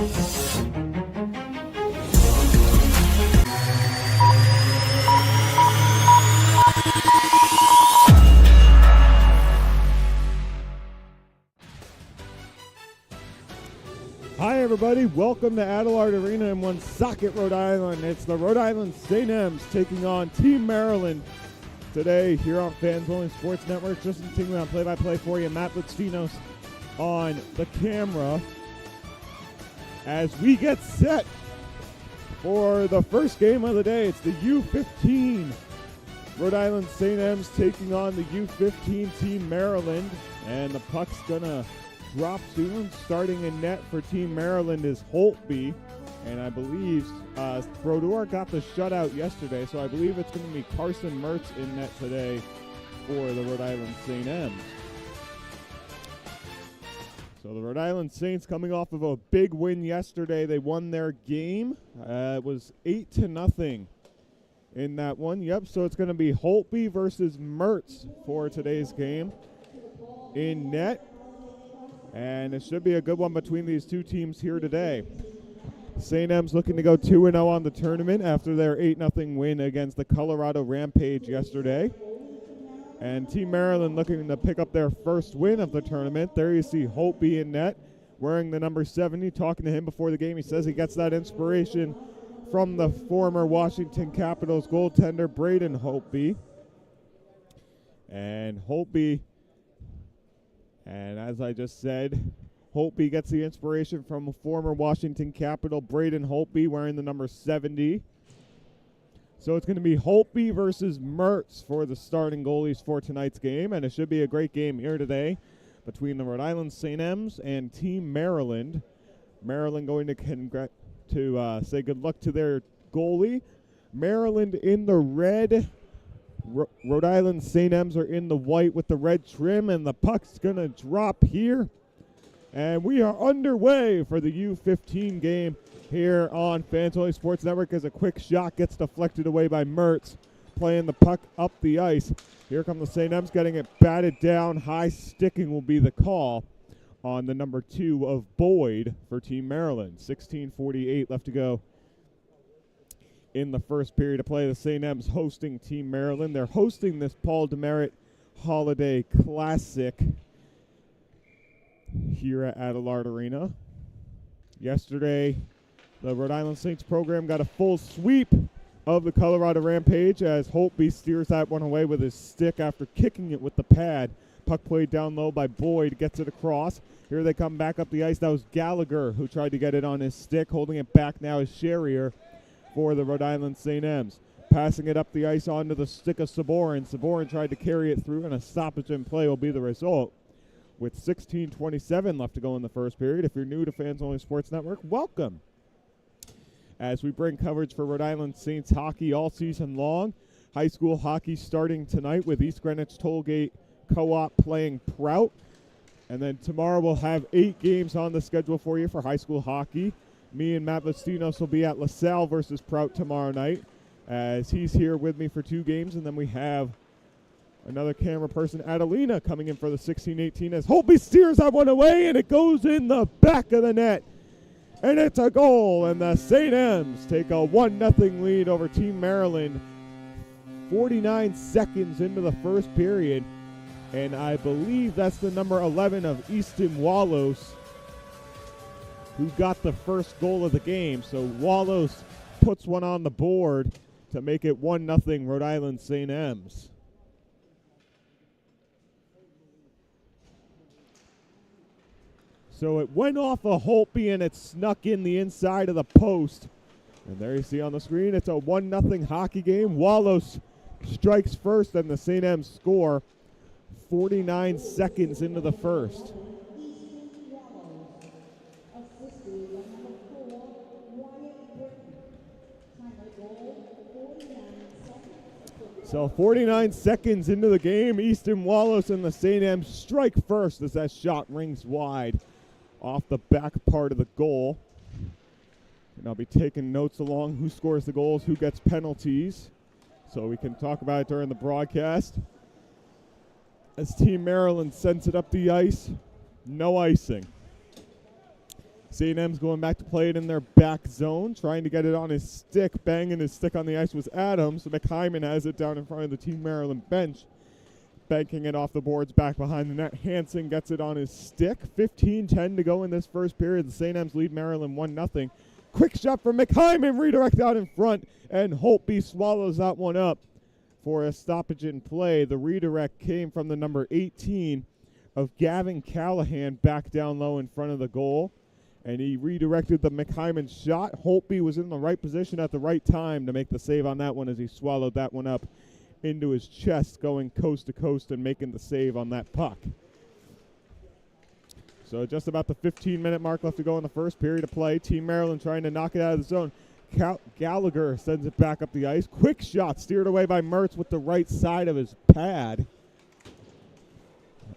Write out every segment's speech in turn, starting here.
Hi everybody, welcome to Adelard Arena in Woonsocket, Rhode Island. It's the Rhode Island St. M's taking on Team Maryland today here on Fans Only Sports Network. Just continuing on play-by-play for you, Matt Butzfinos on the camera as we get set for the first game of the day. It's the U15 Rhode Island St. M's taking on the U15 Team Maryland, and the puck's gonna drop soon. Starting in net for Team Maryland is Holtby, and I believe Brodeur got the shutout yesterday, so I believe it's going to be Carson Mertz in net today for the Rhode Island St. M's. So the Rhode Island Saints coming off of a big win yesterday. They won their game. It was 8-0 in that one. Yep, so it's going to be Holtby versus Mertz for today's game in net. And it should be a good one between these two teams here today. St. M's looking to go 2-0 on the tournament after their 8-0 win against the Colorado Rampage yesterday. And Team Maryland looking to pick up their first win of the tournament. There you see Holtby in net, wearing the number 70. Talking to him before the game, he says he gets that inspiration from the former Washington Capitals goaltender Braden Holtby. And Holtby, and as I just said, Holtby gets the inspiration from a former Washington Capital, Braden Holtby, wearing the number 70. So it's going to be Holtby versus Mertz for the starting goalies for tonight's game, and it should be a great game here today between the Rhode Island St. M's and Team Maryland. Maryland going to say good luck to their goalie. Maryland in the red. Rhode Island St. M's are in the white with the red trim, and the puck's going to drop here. And we are underway for the U15 game here on Fans Only Sports Network as a quick shot gets deflected away by Mertz, playing the puck up the ice. Here come the St. M's getting it batted down. High sticking will be the call on the number 2 of Boyd for Team Maryland. 16:48 left to go in the first period of play. The St. M's hosting Team Maryland. They're hosting this Paul Demerit Holiday Classic here at Adelard Arena. Yesterday, the Rhode Island Saints program got a full sweep of the Colorado Rampage as Holtby steers that one away with his stick after kicking it with the pad. Puck played down low by Boyd, gets it across. Here they come back up the ice. That was Gallagher who tried to get it on his stick. Holding it back now is Sherrier for the Rhode Island St. M's. Passing it up the ice onto the stick of Saborin. Saborin tried to carry it through, and a stoppage in play will be the result. With 16:27 left to go in the first period. If you're new to Fans Only Sports Network, welcome. As we bring coverage for Rhode Island Saints hockey all season long. High school hockey starting tonight with East Greenwich Tollgate Co-op playing Prout. And then tomorrow we'll have 8 games on the schedule for you for high school hockey. Me and Matt Butzfinos will be at LaSalle versus Prout tomorrow night, as he's here with me for 2 games. And then we have another camera person, Adelina, coming in for the 16-18 as Holtby steers that one away, and it goes in the back of the net. And it's a goal, and the St. M's take a 1-0 lead over Team Maryland 49 seconds into the first period. And I believe that's the number 11 of Easton Wallows who got the first goal of the game. So Wallows puts one on the board to make it 1-0 Rhode Island St. M's. So it went off a Holtby and it snuck in the inside of the post. And there you see on the screen, it's a 1-0 hockey game. Wallows strikes first and the St. M's score 49 seconds into the first. So 49 seconds into the game, Easton Wallows and the St. M's strike first as that shot rings wide off the back part of the goal. And I'll be taking notes along who scores the goals, who gets penalties, so we can talk about it during the broadcast. As Team Maryland sends it up the ice, no icing. St. M's going back to play it in their back zone, trying to get it on his stick. Banging his stick on the ice was Adams. McHyman has it down in front of the Team Maryland bench. Banking it off the boards back behind the net. Hansen gets it on his stick. 15-10 to go in this first period. The St. M's lead Maryland 1-0. Quick shot from McHyman. Redirect out in front. And Holtby swallows that one up for a stoppage in play. The redirect came from the number 18 of Gavin Callahan back down low in front of the goal. And he redirected the McHyman shot. Holtby was in the right position at the right time to make the save on that one as he swallowed that one up into his chest, going coast to coast and making the save on that puck. So just about the 15-minute mark left to go in the first period of play. Team Maryland trying to knock it out of the zone. Gallagher sends it back up the ice. Quick shot steered away by Mertz with the right side of his pad.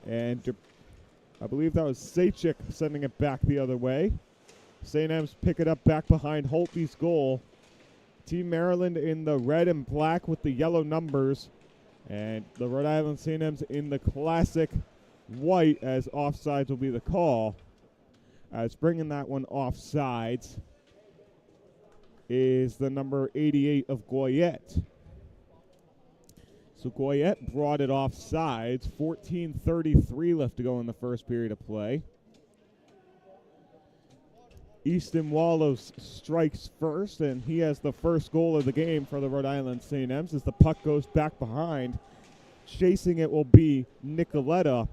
And I believe that was Sachik sending it back the other way. St. M's pick it up back behind Holtby's goal. Team Maryland in the red and black with the yellow numbers. And the Rhode Island St. M's in the classic white, as offsides will be the call. As bringing that one offsides is the number 88 of Goyette. So Goyette brought it offsides. 14:33 left to go in the first period of play. Easton Wallows strikes first, and he has the first goal of the game for the Rhode Island St. M's as the puck goes back behind. Chasing it will be Nicoletta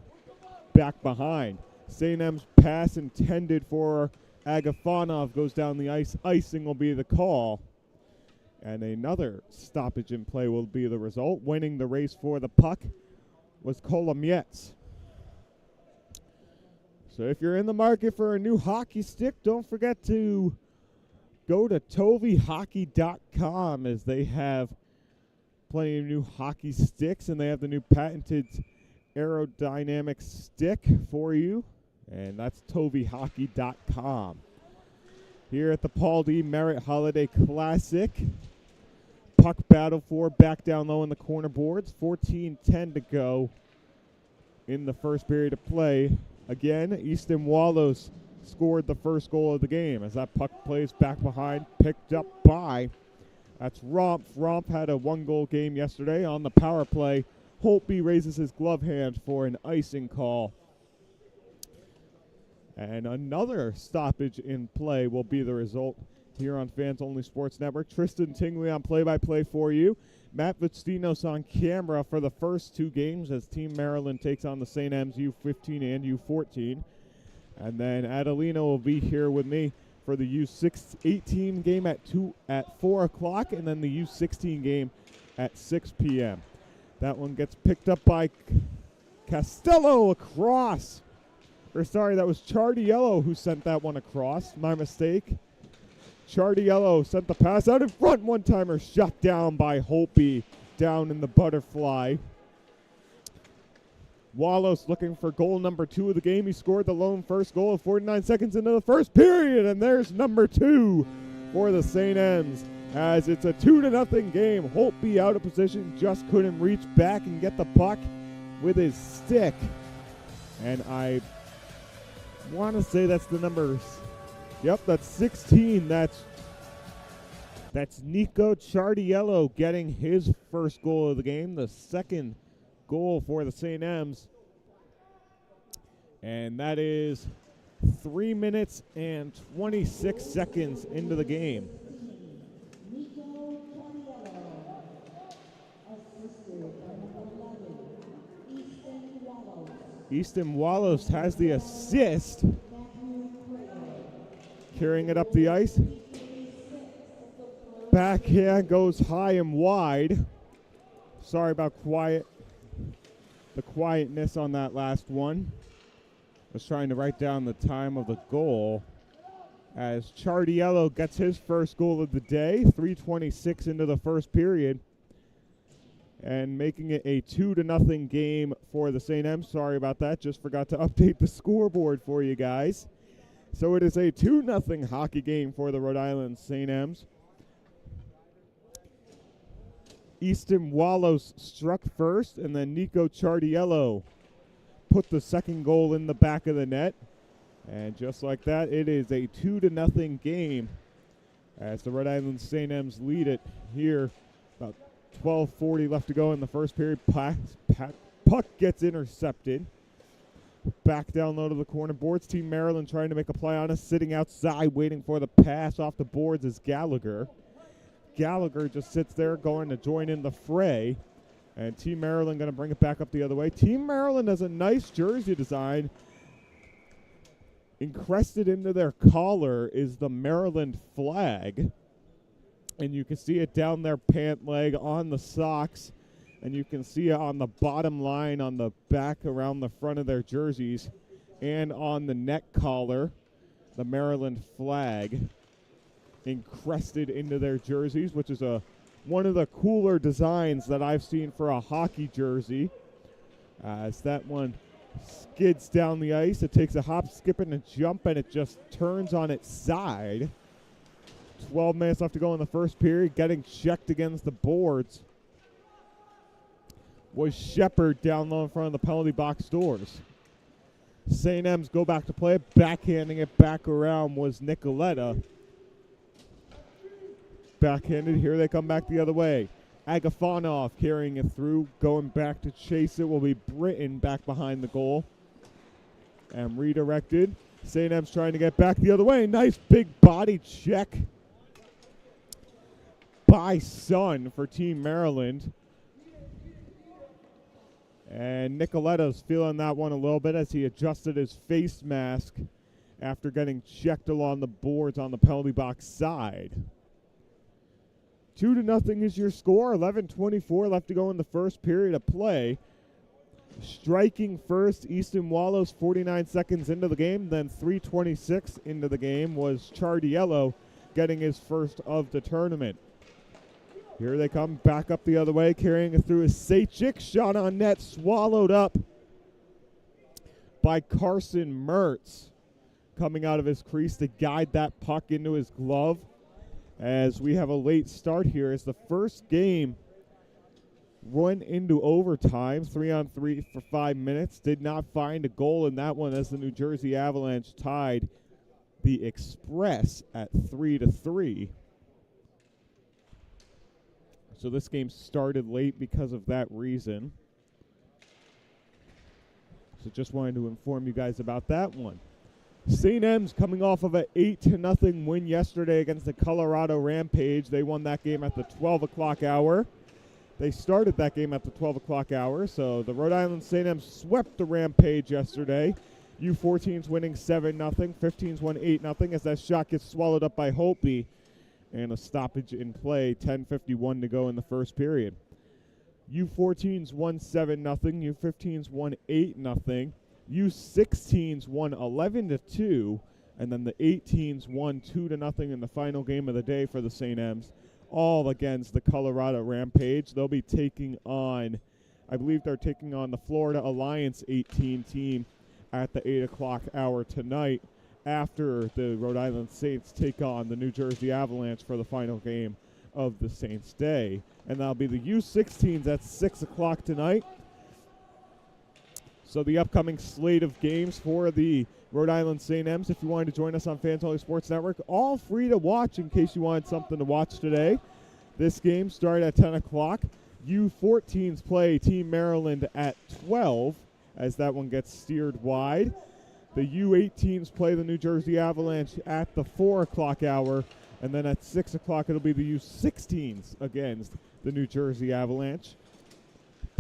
back behind. St. M's pass intended for Agafonov goes down the ice. Icing will be the call. And another stoppage in play will be the result. Winning the race for the puck was Kolomietz. So if you're in the market for a new hockey stick, don't forget to go to tovihockey.com, as they have plenty of new hockey sticks, and they have the new patented aerodynamic stick for you, and that's tovihockey.com. Here at the Paul D. Merritt Holiday Classic, puck battle for back down low in the corner boards. 14:10 to go in the first period of play. Again, Easton Wallows scored the first goal of the game as that puck plays back behind, picked up by, that's Romp. Romp had a one-goal game yesterday on the power play. Holtby raises his glove hand for an icing call. And another stoppage in play will be the result here on Fans Only Sports Network. Tristan Tingley on play-by-play for you. Matt Vistinos on camera for the first two games as Team Maryland takes on the St. M's U15 and U14. And then Adelino will be here with me for the U18 game at 4 o'clock, and then the U16 game at 6 p.m. That one gets picked up by Costello across. That was Chardiello who sent that one across. My mistake. Chardiello sent the pass out in front. One-timer shut down by Holtby down in the butterfly. Wallows looking for goal number 2 of the game. He scored the lone first goal of 49 seconds into the first period, and there's number 2 for the St. M's as it's a 2-0 game. Holtby out of position, just couldn't reach back and get the puck with his stick. And I want to say that's the numbers. Yep, that's 16. That's Nico Chardiello getting his first goal of the game, the second goal for the St. M's. And that is 3 minutes and 26 seconds into the game. Easton Wallows has the assist. Carrying it up the ice. Backhand goes high and wide. Sorry about the quietness on that last one. I was trying to write down the time of the goal as Chardiello gets his first goal of the day, 3:26 into the first period, and making it a 2-0 game for the St. M's. Sorry about that. Just forgot to update the scoreboard for you guys. So it is a 2-0 hockey game for the Rhode Island St. M's. Easton Wallows struck first, and then Nico Chardiello put the second goal in the back of the net. And just like that, it is a 2-0 game as the Rhode Island St. M's lead it here. About 12:40 left to go in the first period. Puck gets intercepted. Back down low to the corner boards. Team Maryland trying to make a play on us. Sitting outside waiting for the pass off the boards is Gallagher. Gallagher just sits there going to join in the fray. And Team Maryland going to bring it back up the other way. Team Maryland has a nice jersey design. Encrusted into their collar is the Maryland flag. And you can see it down their pant leg on the socks. And you can see it on the bottom line on the back around the front of their jerseys. And on the neck collar, the Maryland flag encrusted into their jerseys, which is one of the cooler designs that I've seen for a hockey jersey. As that one skids down the ice, it takes a hop, skip, and a jump, and it just turns on its side. 12 minutes left to go in the first period. Getting checked against the boards was Shepard down low in front of the penalty box doors. St. M's go back to play it. Backhanding it back around was Nicoletta. Backhanded. Here they come back the other way. Agafonov carrying it through. Going back to chase it will be Britton back behind the goal. And redirected. St. M's trying to get back the other way. Nice big body check by Sun for Team Maryland. And Nicoletta's feeling that one a little bit as he adjusted his face mask after getting checked along the boards on the penalty box side. 2-0 is your score. 11:24 left to go in the first period of play. Striking first, Easton Wallows 49 seconds into the game. Then 3:26 into the game was Chardiello getting his first of the tournament. Here they come back up the other way, carrying it through is Sejcik. Shot on net, swallowed up by Carson Mertz. Coming out of his crease to guide that puck into his glove. As we have a late start here as the first game went into overtime, 3-on-3 for 5 minutes. Did not find a goal in that one as the New Jersey Avalanche tied the Express at 3-3. So this game started late because of that reason. So just wanted to inform you guys about that one. St. M's coming off of an 8-0 win yesterday against the Colorado Rampage. They won that game at the 12 o'clock hour. They started that game at the 12 o'clock hour. So the Rhode Island St. M's swept the Rampage yesterday. U14's winning 7-0. 15's won 8-0 as that shot gets swallowed up by Holtby. And a stoppage in play, 10:51 to go in the first period. U14's won 7-0. U15's won 8-0. U16's won 11-2. And then the 18's won 2-0 in the final game of the day for the St. M's. All against the Colorado Rampage. They'll be taking on, I believe they're taking on the Florida Alliance 18 team at the 8 o'clock hour tonight, after the Rhode Island Saints take on the New Jersey Avalanche for the final game of the Saints' Day. And that'll be the U16s at 6 o'clock tonight. So the upcoming slate of games for the Rhode Island St. M's, if you wanted to join us on Fans Only Sports Network, all free to watch in case you wanted something to watch today. This game started at 10 o'clock. U14s play Team Maryland at 12 as that one gets steered wide. The U18s play the New Jersey Avalanche at the 4 o'clock hour. And then at 6 o'clock, it'll be the U16s against the New Jersey Avalanche.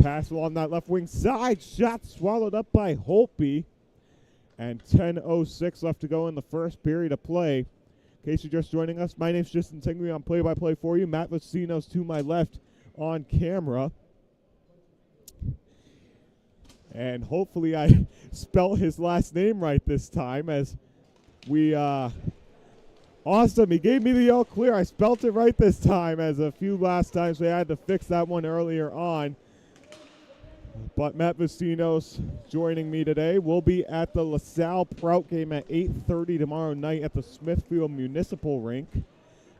Pass along that left wing side. Shot swallowed up by Holtby. And 10:06 left to go in the first period of play. In case you're just joining us, my name's Justin Tingley. I'm play-by-play for you. Matt Vicino's to my left on camera. And hopefully I spelled his last name right this time as we, awesome. He gave me the all clear. I spelled it right this time as a few last times we had to fix that one earlier on. But Matt Vicino's joining me today. We'll be at the LaSalle Prout game at 8:30 tomorrow night at the Smithfield Municipal Rink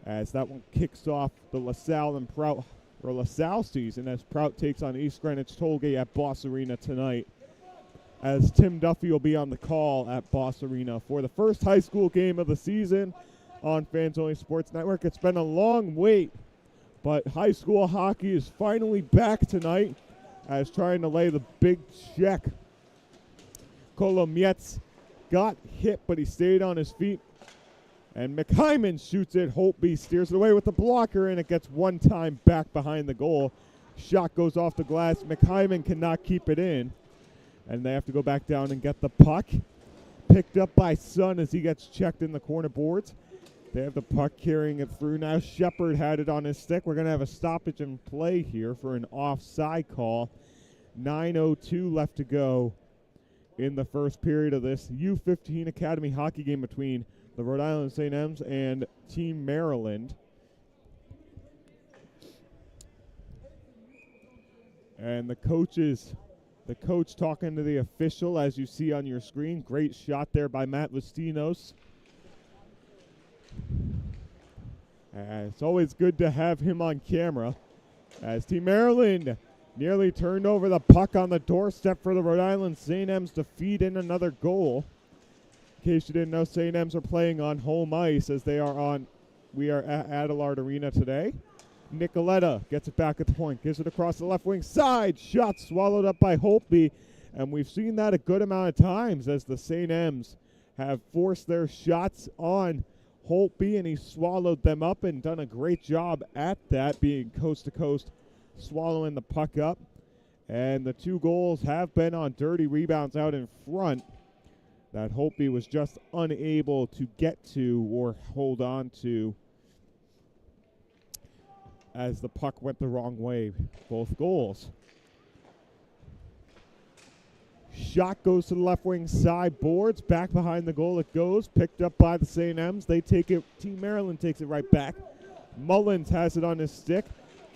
as that one kicks off the LaSalle and Prout or LaSalle season as Prout takes on East Greenwich Tollgate at Boss Arena tonight. as Tim Duffy will be on the call at Boss Arena for the first high school game of the season on Fans Only Sports Network. It's been a long wait, but high school hockey is finally back tonight as trying to lay the big check. Kolomietz got hit, but he stayed on his feet. And McHyman shoots it. Holtby steers it away with the blocker, and it gets one time back behind the goal. Shot goes off the glass. McHyman cannot keep it in. And they have to go back down and get the puck. Picked up by Sun as he gets checked in the corner boards. They have the puck carrying it through. Now Shepard had it on his stick. We're going to have a stoppage in play here for an offside call. 9:02 left to go in the first period of this U15 Academy hockey game between the Rhode Island St. M's and Team Maryland. And the coach talking to the official, as you see on your screen. Great shot there by Matt Vastinos. It's always good to have him on camera, as Team Maryland nearly turned over the puck on the doorstep for the Rhode Island St. M's to feed in another goal. In case you didn't know, St. M's are playing on home ice as we are at Adelard Arena today. Nicoletta gets it back at the point, gives it across the left wing side. Shot swallowed up by Holtby, and we've seen that a good amount of times as the St. M's have forced their shots on Holtby, and he swallowed them up and done a great job at that, being coast to coast, swallowing the puck up. And the two goals have been on dirty rebounds out in front that Holtby was just unable to get to or hold on to as the puck went the wrong way, both goals. Shot goes to the left wing side boards, back behind the goal it goes, picked up by the St. M's. They take it, Team Maryland takes it right back. Mullins has it on his stick,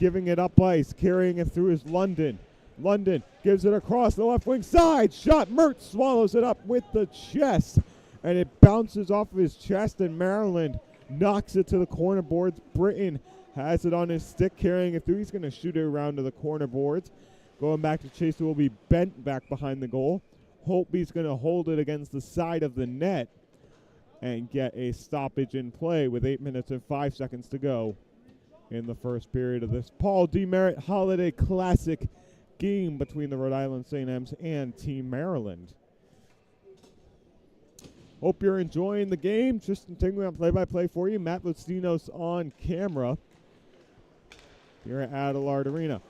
giving it up ice, carrying it through his London. London gives it across the left wing side. Shot, Mertz swallows it up with the chest, and it bounces off of his chest, and Maryland knocks it to the corner boards. Britton has it on his stick, carrying it through. He's going to shoot it around to the corner boards. Going back to chase, it will be bent back behind the goal. Holtby's going to hold it against the side of the net and get a stoppage in play with 8 minutes and 5 seconds to go in the first period of this Paul Demerit Holiday Classic game between the Rhode Island St. M's and Team Maryland. Hope you're enjoying the game. Just continuing on play-by-play for you. Matt Lustinos on camera here at Adelard Arena.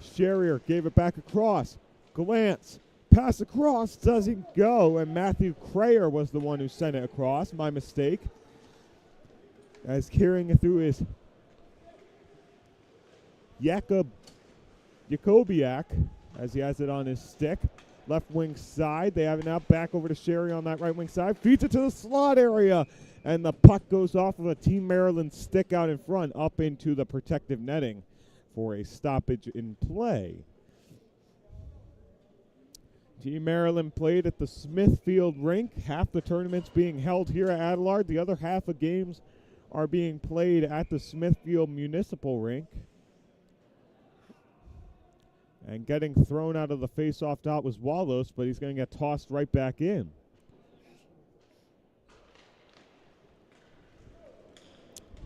Sherrier gave it back across. Glance. Pass across. Doesn't go. And Matthew Crayer was the one who sent it across. My mistake. As carrying it through is Jakobiak, as he has it on his stick. Left wing side. They have it now back over to Sherry on that right wing side. Feeds it to the slot area. And the puck goes off of a Team Maryland stick out in front up into the protective netting for a stoppage in play. Team Maryland played at the Smithfield rink. Half the tournament's being held here at Adelard. The other half of games are being played at the Smithfield Municipal Rink. And getting thrown out of the face-off dot was Wallace, but he's going to get tossed right back in.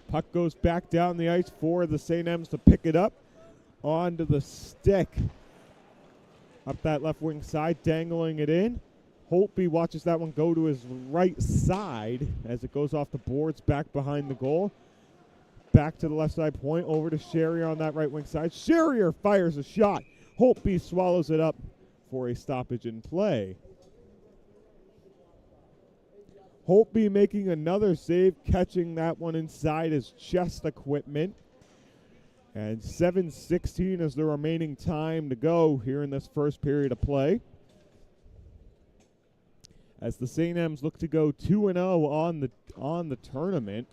Puck goes back down the ice for the St. M's to pick it up onto the stick. Up that left wing side, dangling it in. Holtby watches that one go to his right side as it goes off the boards back behind the goal. Back to the left side point, over to Sherrier on that right wing side. Sherrier fires a shot. Holtby swallows it up for a stoppage in play. Holtby making another save, catching that one inside his chest equipment. And 7:16 is the remaining time to go here in this first period of play, as the St. M's look to go 2-0 on the tournament.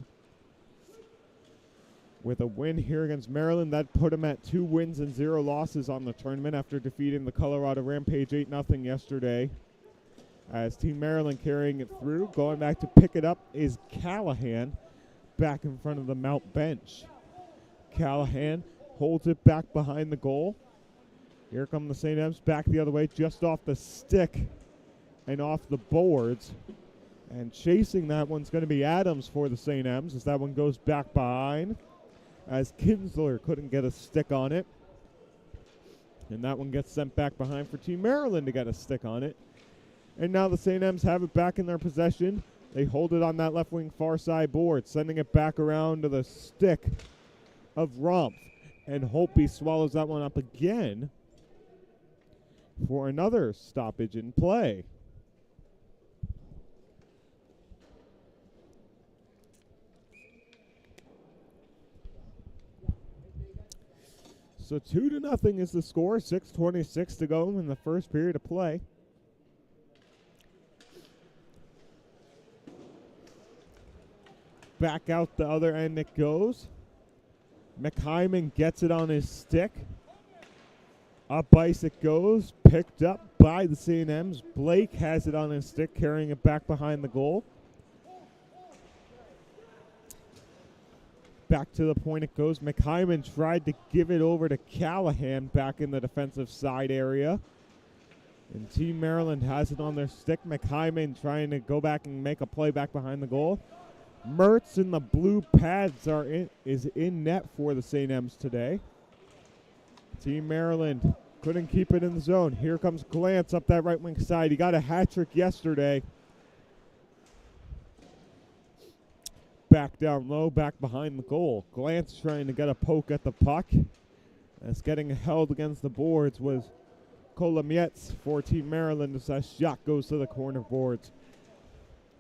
With a win here against Maryland, that put them at 2 wins and 0 losses on the tournament after defeating the Colorado Rampage 8-0 yesterday. As Team Maryland carrying it through, going back to pick it up is Callahan back in front of the Mount bench. Callahan holds it back behind the goal. Here come the St. M's back the other way, just off the stick and off the boards. And chasing that one's going to be Adams for the St. M's as that one goes back behind, as Kinsler couldn't get a stick on it. And that one gets sent back behind for Team Maryland to get a stick on it. And now the St. M's have it back in their possession. They hold it on that left wing far side board, sending it back around to the stick of Rumpf. And Holtby swallows that one up again for another stoppage in play. So 2-0 is the score. 6:26 to go in the first period of play. Back out the other end it goes. McHyman gets it on his stick. Up ice it goes. Picked up by the St. M's. Blake has it on his stick, carrying it back behind the goal. Back to the point it goes. McHyman tried to give it over to Callahan back in the defensive side area. And Team Maryland has it on their stick. McHyman trying to go back and make a play back behind the goal. Mertz in the blue pads is in net for the St. M's today. Team Maryland couldn't keep it in the zone. Here comes Glantz up that right wing side. He got a hat trick yesterday. Back down low, back behind the goal. Glantz trying to get a poke at the puck. As getting held against the boards was Kolomietz for Team Maryland as that shot goes to the corner boards.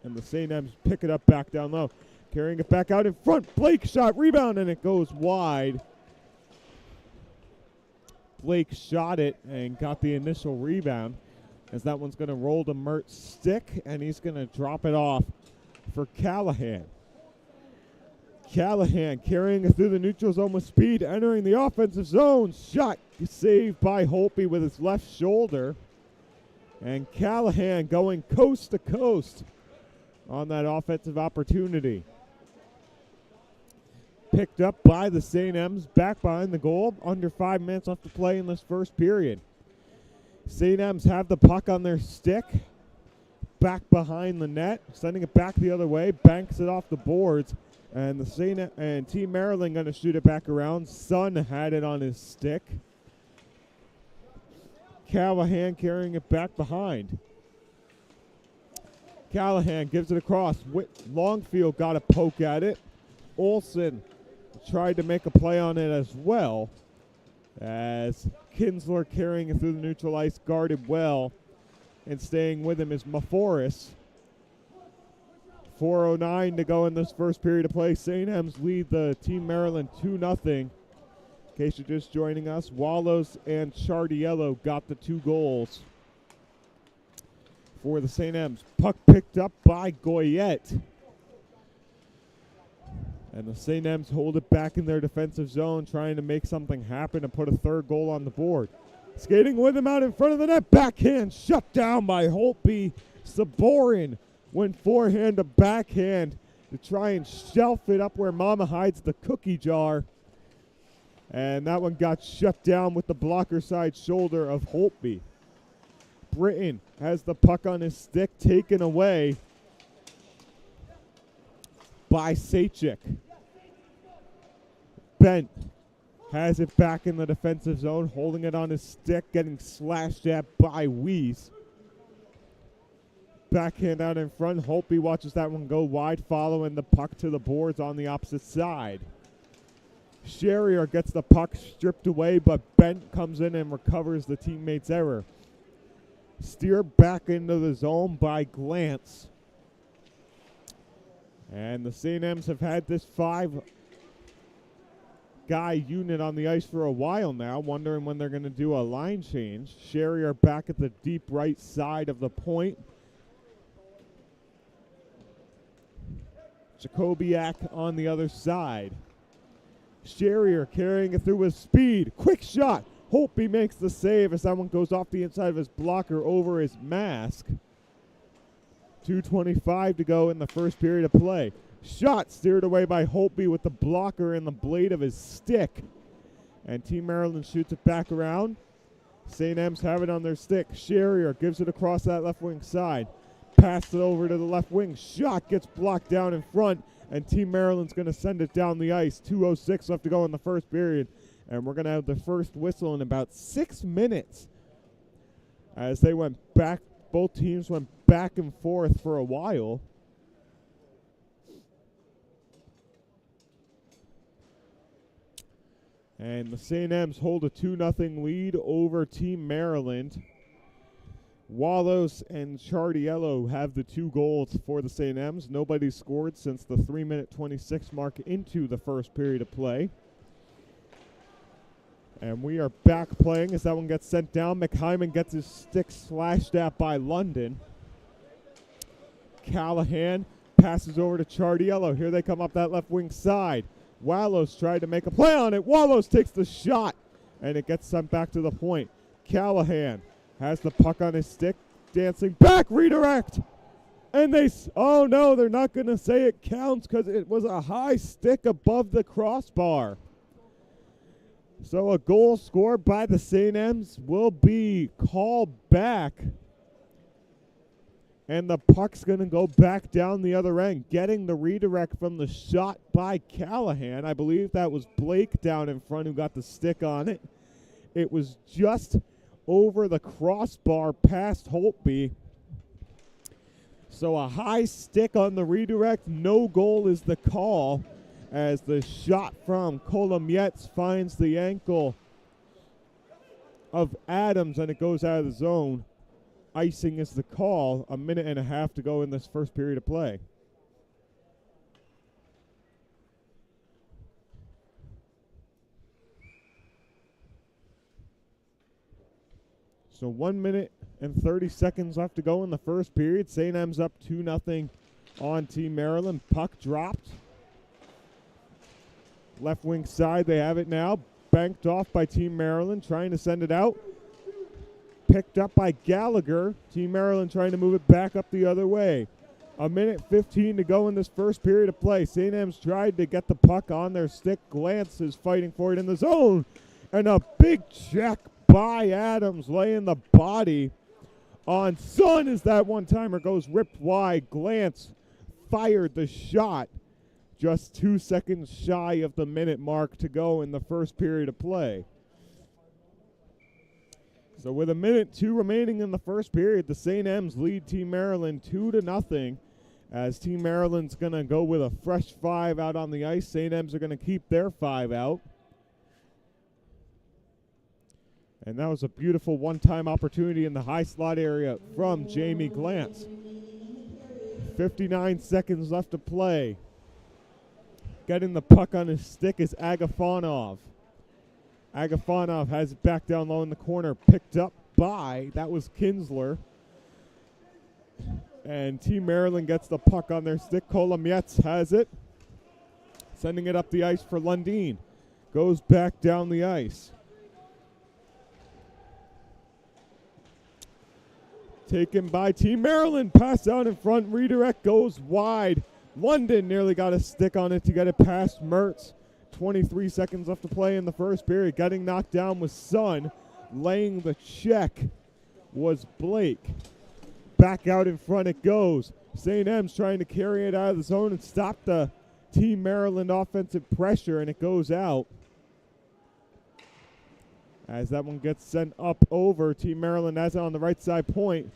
And the St. M's pick it up back down low. Carrying it back out in front. Blake shot, rebound, and it goes wide. Blake shot it and got the initial rebound as that one's going to roll to Mert's stick, and he's going to drop it off for Callahan. Callahan carrying it through the neutral zone with speed, entering the offensive zone. Shot saved by Holtby with his left shoulder. And Callahan going coast to coast on that offensive opportunity. Picked up by the St. M's back behind the goal. Under 5 minutes left to play in this first period. St. M's have the puck on their stick. Back behind the net. Sending it back the other way. Banks it off the boards. And the Team Maryland going to shoot it back around. Sun had it on his stick. Callahan carrying it back behind. Callahan gives it across. Longfield got a poke at it. Olsen tried to make a play on it as well. As Kinsler carrying it through the neutral ice, guarded well. And staying with him is Maforis. 4:09 to go in this first period of play. St. M's lead the Team Maryland 2-0. In case you're just joining us, Wallows and Chardiello got the 2 goals for the St. M's. Puck picked up by Goyette. And the St. M's hold it back in their defensive zone, trying to make something happen and put a third goal on the board. Skating with him out in front of the net. Backhand shut down by Holtby. Saborin went forehand to backhand to try and shelf it up where Mama hides the cookie jar. And that one got shut down with the blocker side shoulder of Holtby. Britton has the puck on his stick, taken away by Sachik. Bent has it back in the defensive zone, holding it on his stick, getting slashed at by Weiss. Backhand out in front. Holtby watches that one go wide, following the puck to the boards on the opposite side. Sherrier gets the puck stripped away, but Bent comes in and recovers the teammate's error. Steered back into the zone by Glantz. And the St. M's have had this 5-guy unit on the ice for a while now, wondering when they're going to do a line change. Sherrier back at the deep right side of the point. Jacobiak on the other side. Sherrier carrying it through with speed. Quick shot. Holtby makes the save as that one goes off the inside of his blocker over his mask. 2:25 to go in the first period of play. Shot steered away by Holtby with the blocker and the blade of his stick. And Team Maryland shoots it back around. St. M's have it on their stick. Sherrier gives it across that left wing side. Pass it over to the left wing. Shot gets blocked down in front, and Team Maryland's going to send it down the ice. 2:06 left to go in the first period, and we're going to have the first whistle in about 6 minutes. As they went back, both teams went back and forth for a while. And the St. M's hold a 2-0 lead over Team Maryland. Wallows and Chardiello have the 2 goals for the St. M's. Nobody scored since the 3-minute 26 mark into the first period of play. And we are back playing as that one gets sent down. McHyman gets his stick slashed at by London. Callahan passes over to Chardiello. Here they come up that left wing side. Wallows tried to make a play on it. Wallows takes the shot, and it gets sent back to the point. Callahan has the puck on his stick, dancing back, redirect. And oh no, they're not going to say it counts because it was a high stick above the crossbar. So a goal scored by the St. M's will be called back. And the puck's going to go back down the other end, getting the redirect from the shot by Callahan. I believe that was Blake down in front who got the stick on it. It was just over the crossbar past Holtby. So a high stick on the redirect. No goal is the call as the shot from Kolomietz finds the ankle of Adams and it goes out of the zone. Icing is the call. 1.5 minutes to go in this first period of play. So 1 minute and 30 seconds left to go in the first period. St. M's up 2-0 on Team Maryland. Puck dropped. Left wing side, they have it now. Banked off by Team Maryland, trying to send it out. Picked up by Gallagher. Team Maryland trying to move it back up the other way. 1 minute 15 to go in this first period of play. St. M's tried to get the puck on their stick. Glance is fighting for it in the zone. And a big check by Adams, laying the body on Sun as that one-timer goes ripped wide. Glance fired the shot. Just 2 seconds shy of the minute mark to go in the first period of play. So with 1.2 minutes remaining in the first period, the St. M's lead Team Maryland 2-0 as Team Maryland's going to go with a fresh 5 out on the ice. St. M's are going to keep their 5 out. And that was a beautiful one-time opportunity in the high slot area from Jamie Glantz. 59 seconds left to play. Getting the puck on his stick is Agafonov. Agafonov has it back down low in the corner, picked up by, that was Kinsler. And Team Maryland gets the puck on their stick. Kolomietz has it, sending it up the ice for Lundin. Goes back down the ice. Taken by Team Maryland, pass out in front, redirect goes wide. London nearly got a stick on it to get it past Mertz. 23 seconds left to play in the first period. Getting knocked down was Sun. Laying the check was Blake. Back out in front it goes. St. M's trying to carry it out of the zone and stop the Team Maryland offensive pressure, and it goes out. As that one gets sent up over, Team Maryland has it on the right side point.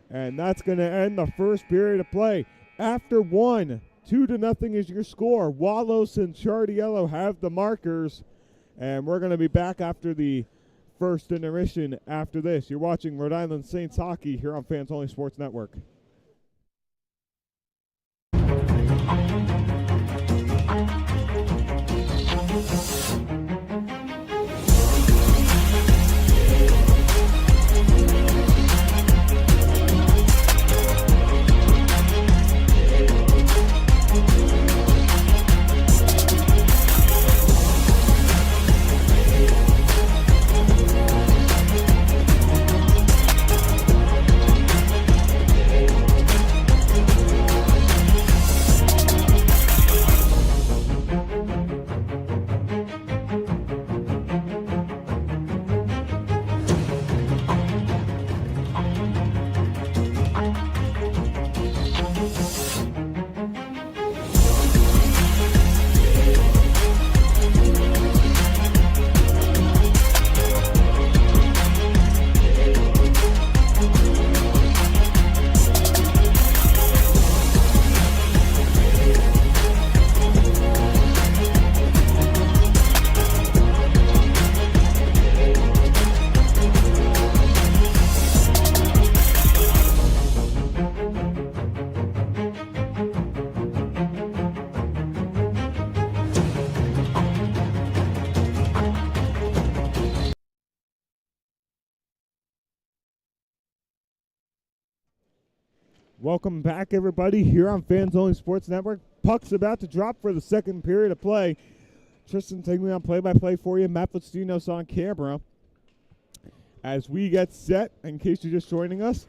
And that's going to end the first period of play. After 1, 2-0 is your score. Wallows and Chardiello have the markers. And we're going to be back after the first intermission after this. You're watching Rhode Island Saints hockey here on Fans Only Sports Network. Welcome back, everybody, here on Fans Only Sports Network. Puck's about to drop for the second period of play. Tristan Tingley on play-by-play for you. Matt Fastinos on camera. As we get set, in case you're just joining us,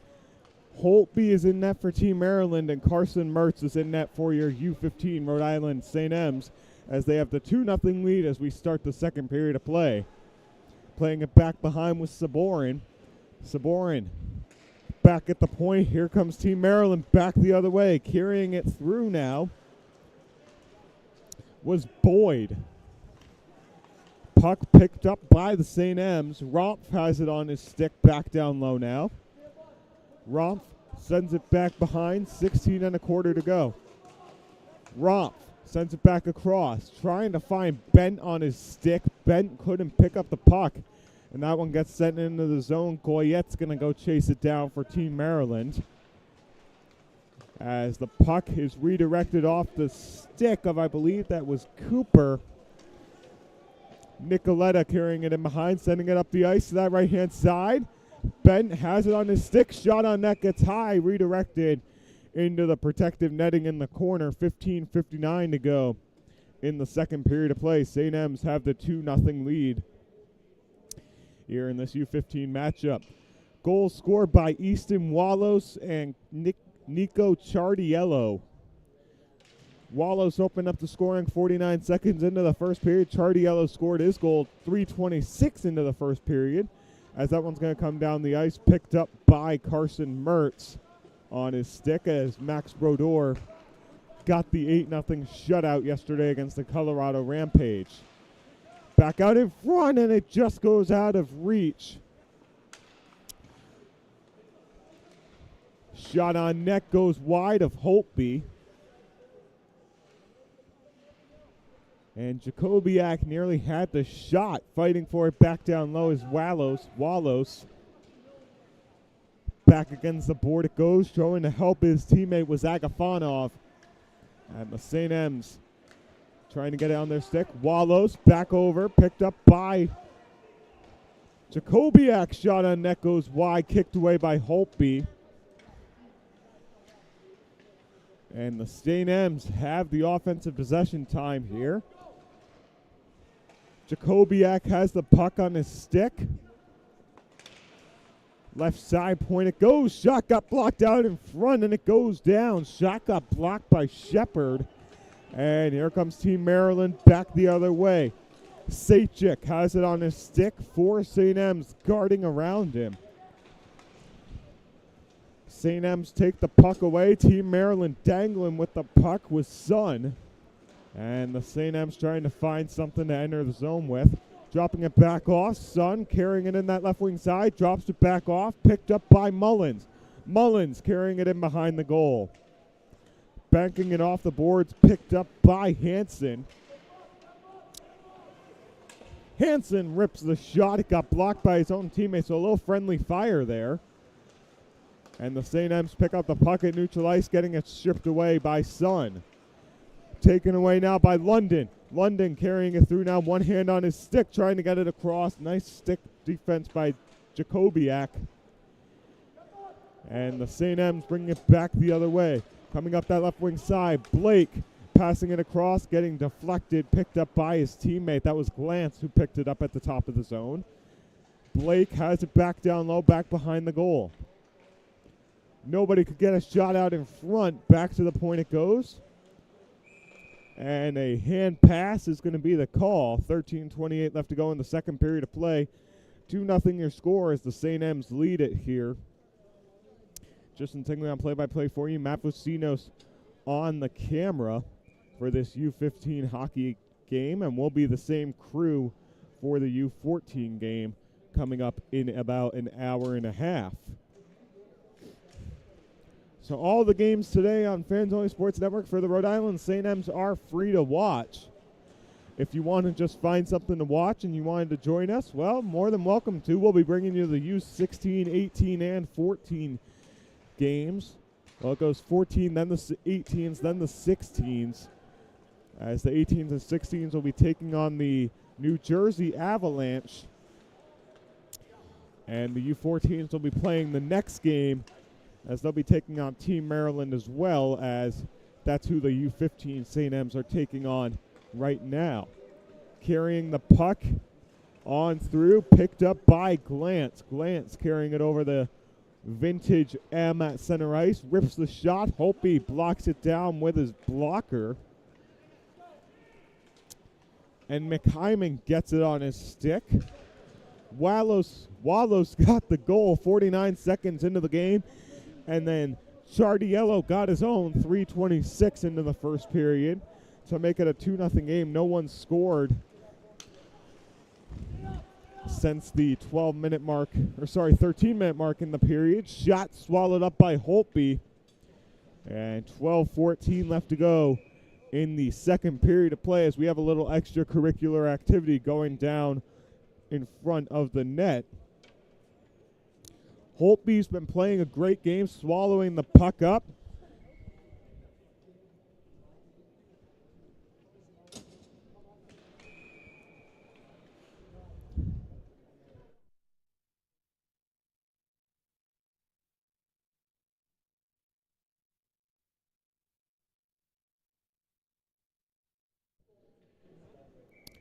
Holtby is in net for Team Maryland, and Carson Mertz is in net for your U15 Rhode Island St. M's, as they have the 2-0 lead as we start the second period of play. Playing it back behind with Saborin. Saborin back at the point. Here comes Team Maryland back the other way. Carrying it through now was Boyd. Puck picked up by the St. M's. Rompf has it on his stick back down low now. Rompf sends it back behind. 16 and a quarter to go. Rompf sends it back across, trying to find Bent on his stick. Bent couldn't pick up the puck, and that one gets sent into the zone. Goyette's going to go chase it down for Team Maryland, as the puck is redirected off the stick of, I believe that was Cooper. Nicoletta carrying it in behind, sending it up the ice to that right-hand side. Bent has it on his stick. Shot on net gets high, redirected into the protective netting in the corner. 15:59 to go in the second period of play. St. M's have the 2-0 lead here in this U15 matchup. Goals scored by Easton Wallows and Nico Chardiello. Wallows opened up the scoring 49 seconds into the first period. Chardiello scored his goal 3:26 into the first period, as that one's going to come down the ice, picked up by Carson Mertz on his stick, as Max Brodeur got the 8-0 shutout yesterday against the Colorado Rampage. Back out in front, and it just goes out of reach. Shot on net goes wide of Holtby. And Jacobiak nearly had the shot. Fighting for it back down low is Wallows. Back against the board it goes, trying to help his teammate was Agafonov. And the St. M's trying to get it on their stick. Wallows back over, picked up by Jacobiak. Shot on net goes wide, kicked away by Holtby. And the St. M's have the offensive possession time here. Jacobiak has the puck on his stick. Left side point it goes. Shot got blocked out in front, and it goes down. Shot got blocked by Shepard. And here comes Team Maryland back the other way. Sajcik has it on his stick. 4 St. M's guarding around him. St. M's take the puck away. Team Maryland dangling with the puck with Sun. And the St. M's trying to find something to enter the zone with. Dropping it back off. Sun carrying it in that left wing side. Drops it back off. Picked up by Mullins. Mullins carrying it in behind the goal. Banking it off the boards. Picked up by Hansen. Hansen rips the shot. It got blocked by his own teammate, so a little friendly fire there. And the St. M's pick up the puck at neutral ice, getting it stripped away by Sun. Taken away now by London. London carrying it through now, one hand on his stick, trying to get it across. Nice stick defense by Jacobiak. And the St. M's bringing it back the other way. Coming up that left wing side, Blake passing it across, getting deflected, picked up by his teammate. That was Glantz who picked it up at the top of the zone. Blake has it back down low, back behind the goal. Nobody could get a shot out in front. Back to the point it goes. And a hand pass is going to be the call. 13:28 left to go in the second period of play. 2-0 your score as the St. M's lead it here. Tristan Tingley on play-by-play for you. Matt Fastinos on the camera for this U15 hockey game. And we'll be the same crew for the U14 game coming up in about an hour and a half. So all the games today on Fans Only Sports Network for the Rhode Island St. M's are free to watch. If you want to just find something to watch and you wanted to join us, well, more than welcome to. We'll be bringing you the U16, 18, and 14 games. Well, it goes 14, then the 18s, then the 16s. As the 18s and 16s will be taking on the New Jersey Avalanche. And the U14s will be playing the next game as they'll be taking on Team Maryland as well, as that's who the U15 St. M's are taking on right now. Carrying the puck on through, picked up by Glantz. Glantz carrying it over the vintage M at center ice, rips the shot. Holtby blocks it down with his blocker. And McHyman gets it on his stick. Wallows got the goal 49 seconds into the game. And then Chardiello got his own 3:26 into the first period to make it a 2-0 game. No one scored since the 13-minute mark in the period. Shot swallowed up by Holtby. And 12:14 left to go in the second period of play, as we have a little extracurricular activity going down in front of the net. Holtby's been playing a great game, swallowing the puck up.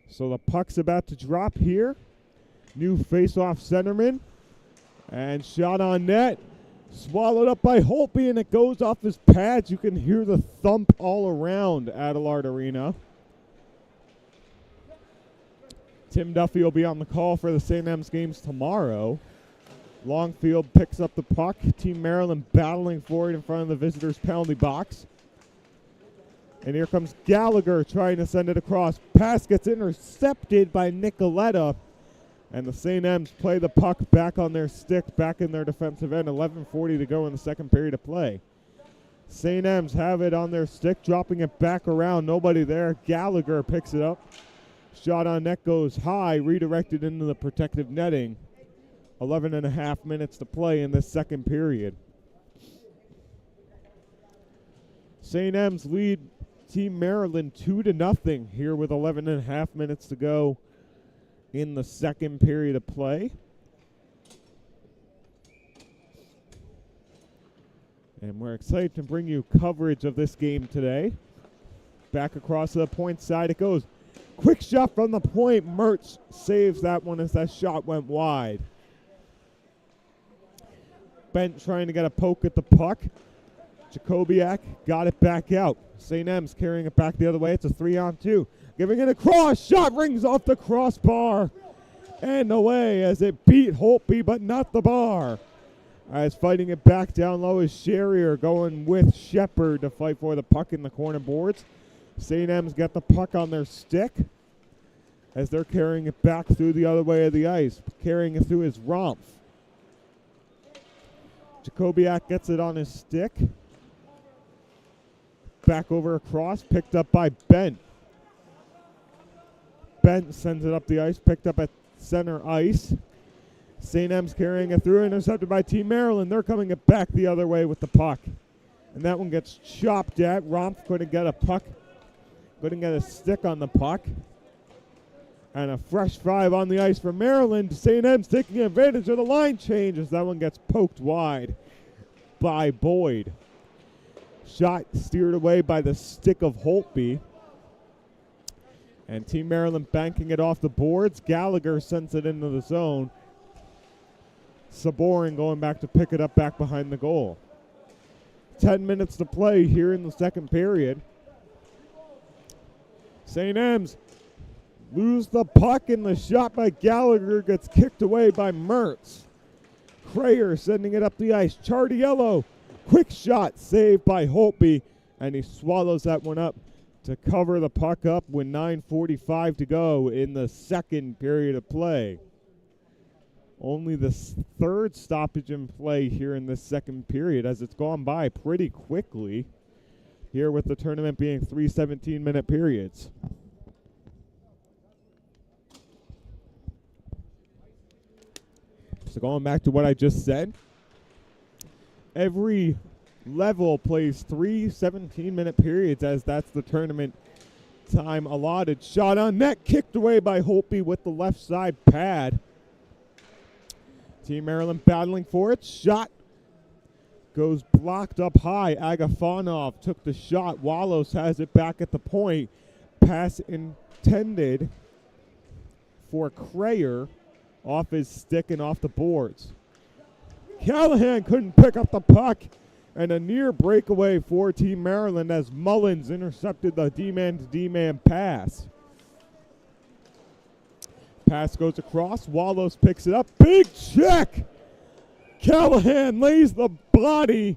So the puck's about to drop here. New face-off centerman. And shot on net. Swallowed up by Holtby, and it goes off his pads. You can hear the thump all around Adelard Arena. Tim Duffy will be on the call for the St. M's games tomorrow. Longfield picks up the puck. Team Maryland battling for it in front of the visitors' penalty box. And here comes Gallagher trying to send it across. Pass gets intercepted by Nicoletta. And the St. M's play the puck back on their stick, back in their defensive end. 11:40 to go in the second period of play. St. M's have it on their stick, dropping it back around. Nobody there. Gallagher picks it up. Shot on net goes high, redirected into the protective netting. 11.5 minutes to play in this second period. St. M's lead Team Maryland 2-0 here with 11.5 minutes to go in the second period of play. And we're excited to bring you coverage of this game today. Back across the point side it goes. Quick shot from the point. Mertz saves that one as that shot went wide. Bent trying to get a poke at the puck. Jacobiak got it back out. St. M's carrying it back the other way. It's a 3-on-2. Giving it a cross. Shot rings off the crossbar and away as it beat Holtby, but not the bar. As fighting it back down low is Sherrier going with Shepard to fight for the puck in the corner boards. St. M's got the puck on their stick as they're carrying it back through the other way of the ice. Carrying it through is Rompf. Jacobiak gets it on his stick. Back over across, picked up by Bent. Bent sends it up the ice, picked up at center ice. St. M's carrying it through, intercepted by Team Maryland. They're coming it back the other way with the puck. And that one gets chopped at. Rompf couldn't get a puck, couldn't get a stick on the puck. And a fresh 5 on the ice for Maryland. St. M's taking advantage of the line change as that one gets poked wide by Boyd. Shot steered away by the stick of Holtby. And Team Maryland banking it off the boards. Gallagher sends it into the zone. Saborin going back to pick it up back behind the goal. 10 minutes to play here in the second period. St. M's lose the puck, and the shot by Gallagher gets kicked away by Mertz. Crayer sending it up the ice. Chardiello, quick shot saved by Holtby, and he swallows that one up to cover the puck up with 9:45 to go in the second period of play. Only the third stoppage in play here in this second period, as it's gone by pretty quickly here with the tournament being 3 17-minute periods. So going back to what I just said, every level plays 3 17-minute periods, as that's the tournament time allotted. Shot on net, kicked away by Holtby with the left side pad. Team Maryland battling for it. Shot goes blocked up high. Agafonov took the shot. Wallace has it back at the point. Pass intended for Crayer off his stick and off the boards. Callahan couldn't pick up the puck, and a near breakaway for Team Maryland as Mullins intercepted the D-man to D-man pass. Pass goes across. Wallace picks it up. Big check! Callahan lays the body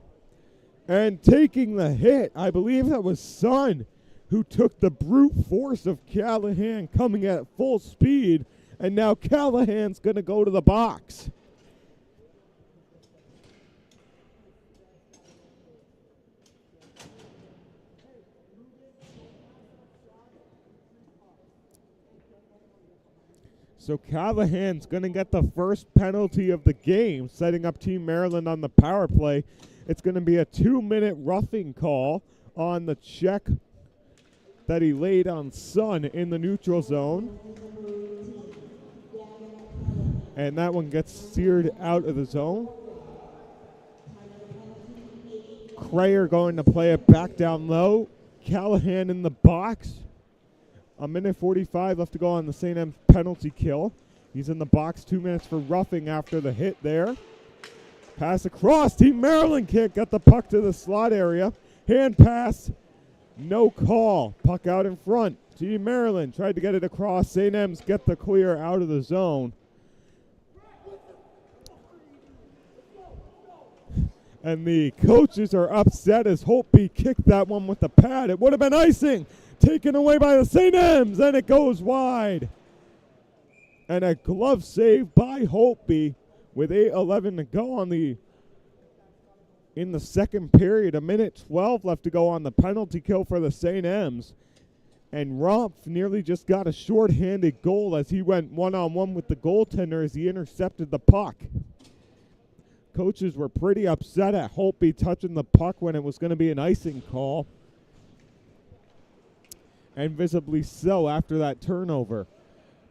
and taking the hit. I believe that was Sun who took the brute force of Callahan coming at full speed, and now Callahan's going to go to the box. So Callahan's going to get the first penalty of the game, setting up Team Maryland on the power play. It's going to be a 2-minute roughing call on the check that he laid on Sun in the neutral zone. And that one gets steered out of the zone. Crayer going to play it back down low. Callahan in the box. A minute 45 left to go on the St. M penalty kill. He's in the box, 2 minutes for roughing after the hit there. Pass across. Team Maryland can't get the puck to the slot area. Hand pass. No call. Puck out in front. Team Maryland tried to get it across. St. M's get the clear out of the zone. And the coaches are upset as Holtby kicked that one with the pad. It would have been icing. Taken away by the St. M's, and it goes wide. And a glove save by Holtby with 8:11 to go in the second period. A minute 12 left to go on the penalty kill for the St. M's. And Rompf nearly just got a shorthanded goal as he went one-on-one with the goaltender as he intercepted the puck. Coaches were pretty upset at Holtby touching the puck when it was going to be an icing call. And visibly so after that turnover.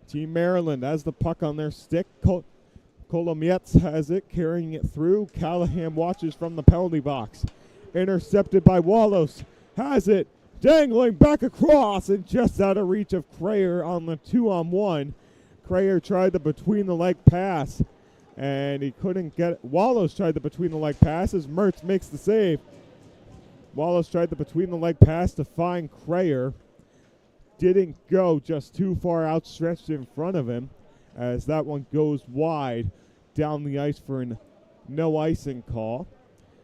Team Maryland has the puck on their stick. Kolomietz has it, carrying it through. Callahan watches from the penalty box. Intercepted by Wallace. Has it, dangling back across and just out of reach of Crayer on the 2-on-1. Crayer tried the between-the-leg pass, and he couldn't get it. Wallace tried the between-the-leg pass as Mertz makes the save. Wallace tried the between-the-leg pass to find Crayer. Didn't go, just too far outstretched in front of him as that one goes wide down the ice for a no icing call.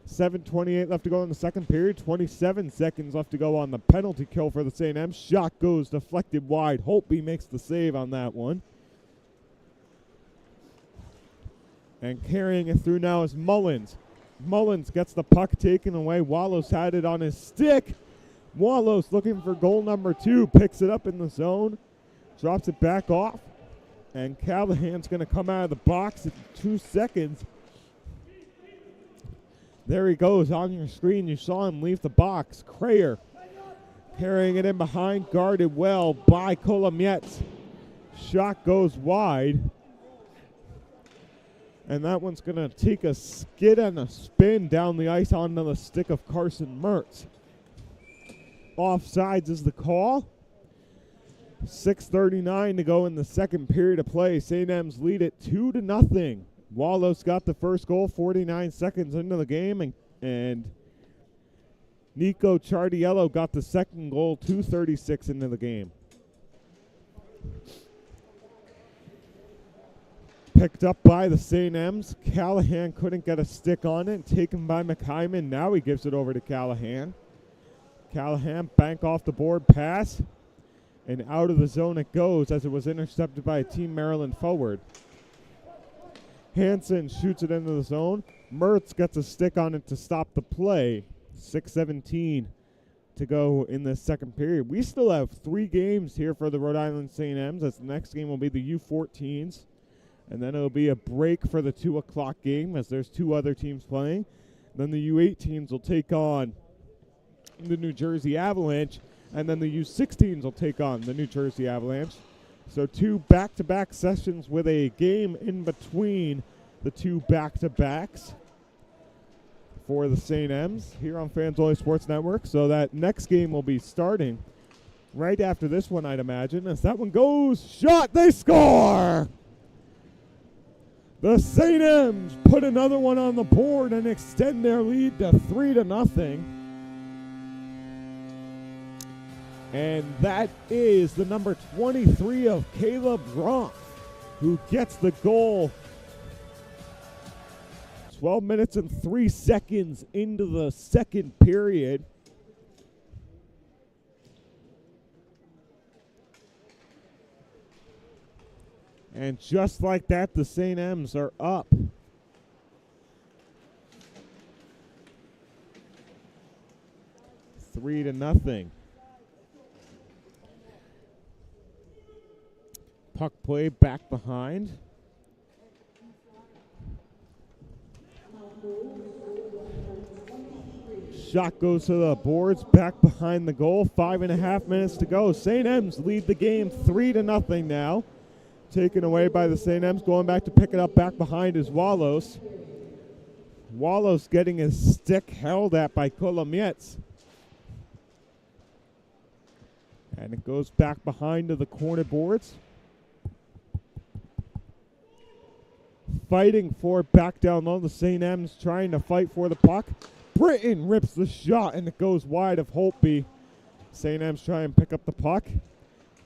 7:28 left to go in the second period. 27 seconds left to go on the penalty kill for the St. M. Shot goes deflected wide. Holtby makes the save on that one. And carrying it through now is Mullins. Mullins gets the puck taken away. Wallace had it on his stick. Wallace looking for goal number 2, picks it up in the zone, drops it back off, and Callahan's going to come out of the box in 2 seconds. There he goes on your screen. You saw him leave the box. Crayer carrying it in behind, guarded well by Kolomietz. Shot goes wide. And that one's going to take a skid and a spin down the ice onto the stick of Carson Mertz. Offsides is the call. 6:39 to go in the second period of play. St. M's lead it 2-0. Wallace got the first goal 49 seconds into the game, and Nico Chardiello got the second goal 2:36 into the game. Picked up by the St. M's. Callahan couldn't get a stick on it. Taken by McHyman. Now he gives it over to Callahan. Callahan, bank off the board pass, and out of the zone it goes as it was intercepted by a Team Maryland forward. Hansen shoots it into the zone. Mertz gets a stick on it to stop the play. 6:17 to go in the second period. We still have 3 games here for the Rhode Island St. M's. As the next game will be the U14s, and then it'll be a break for the 2 o'clock game as there's 2 other teams playing. Then the U18s will take on the New Jersey Avalanche, and then the U16s will take on the New Jersey Avalanche. So 2 back-to-back sessions with a game in between the 2 back-to-backs for the St. M's here on Fans Only Sports Network. So that next game will be starting right after this one, I'd imagine. As that one goes, shot, they score! The St. M's put another one on the board and extend their lead to 3-0. And that is the number 23 of Caleb Rompf, who gets the goal 12 minutes and 3 seconds into the second period. And just like that, the St. M's are up. Three to nothing. Puck play back behind. Shot goes to the boards, back behind the goal. 5.5 minutes to go. St. M's lead the game 3-0 now. Taken away by the St. M's. Going back to pick it up back behind is Wallows. Wallows getting his stick held at by Kolomietz. And it goes back behind to the corner boards. Fighting for it back down low. The St. M's trying to fight for the puck. Britton rips the shot and it goes wide of Holtby. St. M's try and pick up the puck.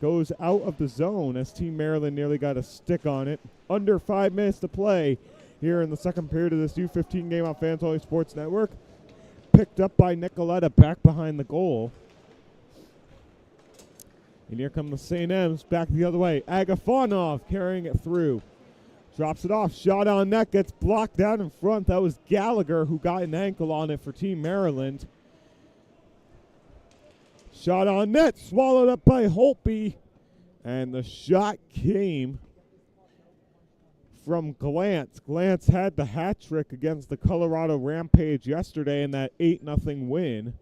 Goes out of the zone as Team Maryland nearly got a stick on it. Under 5 minutes to play here in the second period of this U15 game on Fans Only Sports Network. Picked up by Nicoletta back behind the goal. And here come the St. M's back the other way. Agafonov carrying it through. Drops it off. Shot on net. Gets blocked down in front. That was Gallagher who got an ankle on it for Team Maryland. Shot on net. Swallowed up by Holtby. And the shot came from Glantz. Glantz had the hat trick against the Colorado Rampage yesterday in that 8-0 win.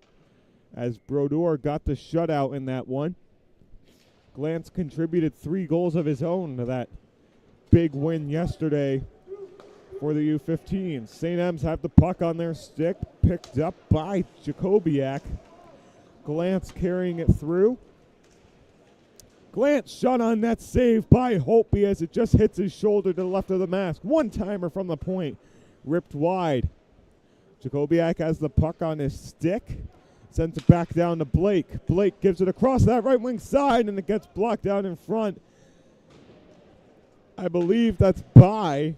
As Brodeur got the shutout in that one. Glantz contributed 3 goals of his own to that big win yesterday for the U15. St. M's have the puck on their stick, picked up by Jacobiak. Glantz carrying it through. Glantz shot on net, saved by Holtby as it just hits his shoulder to the left of the mask. One-timer from the point, ripped wide. Jacobiak has the puck on his stick, sends it back down to Blake. Blake gives it across that right wing side and it gets blocked out in front. I believe that's by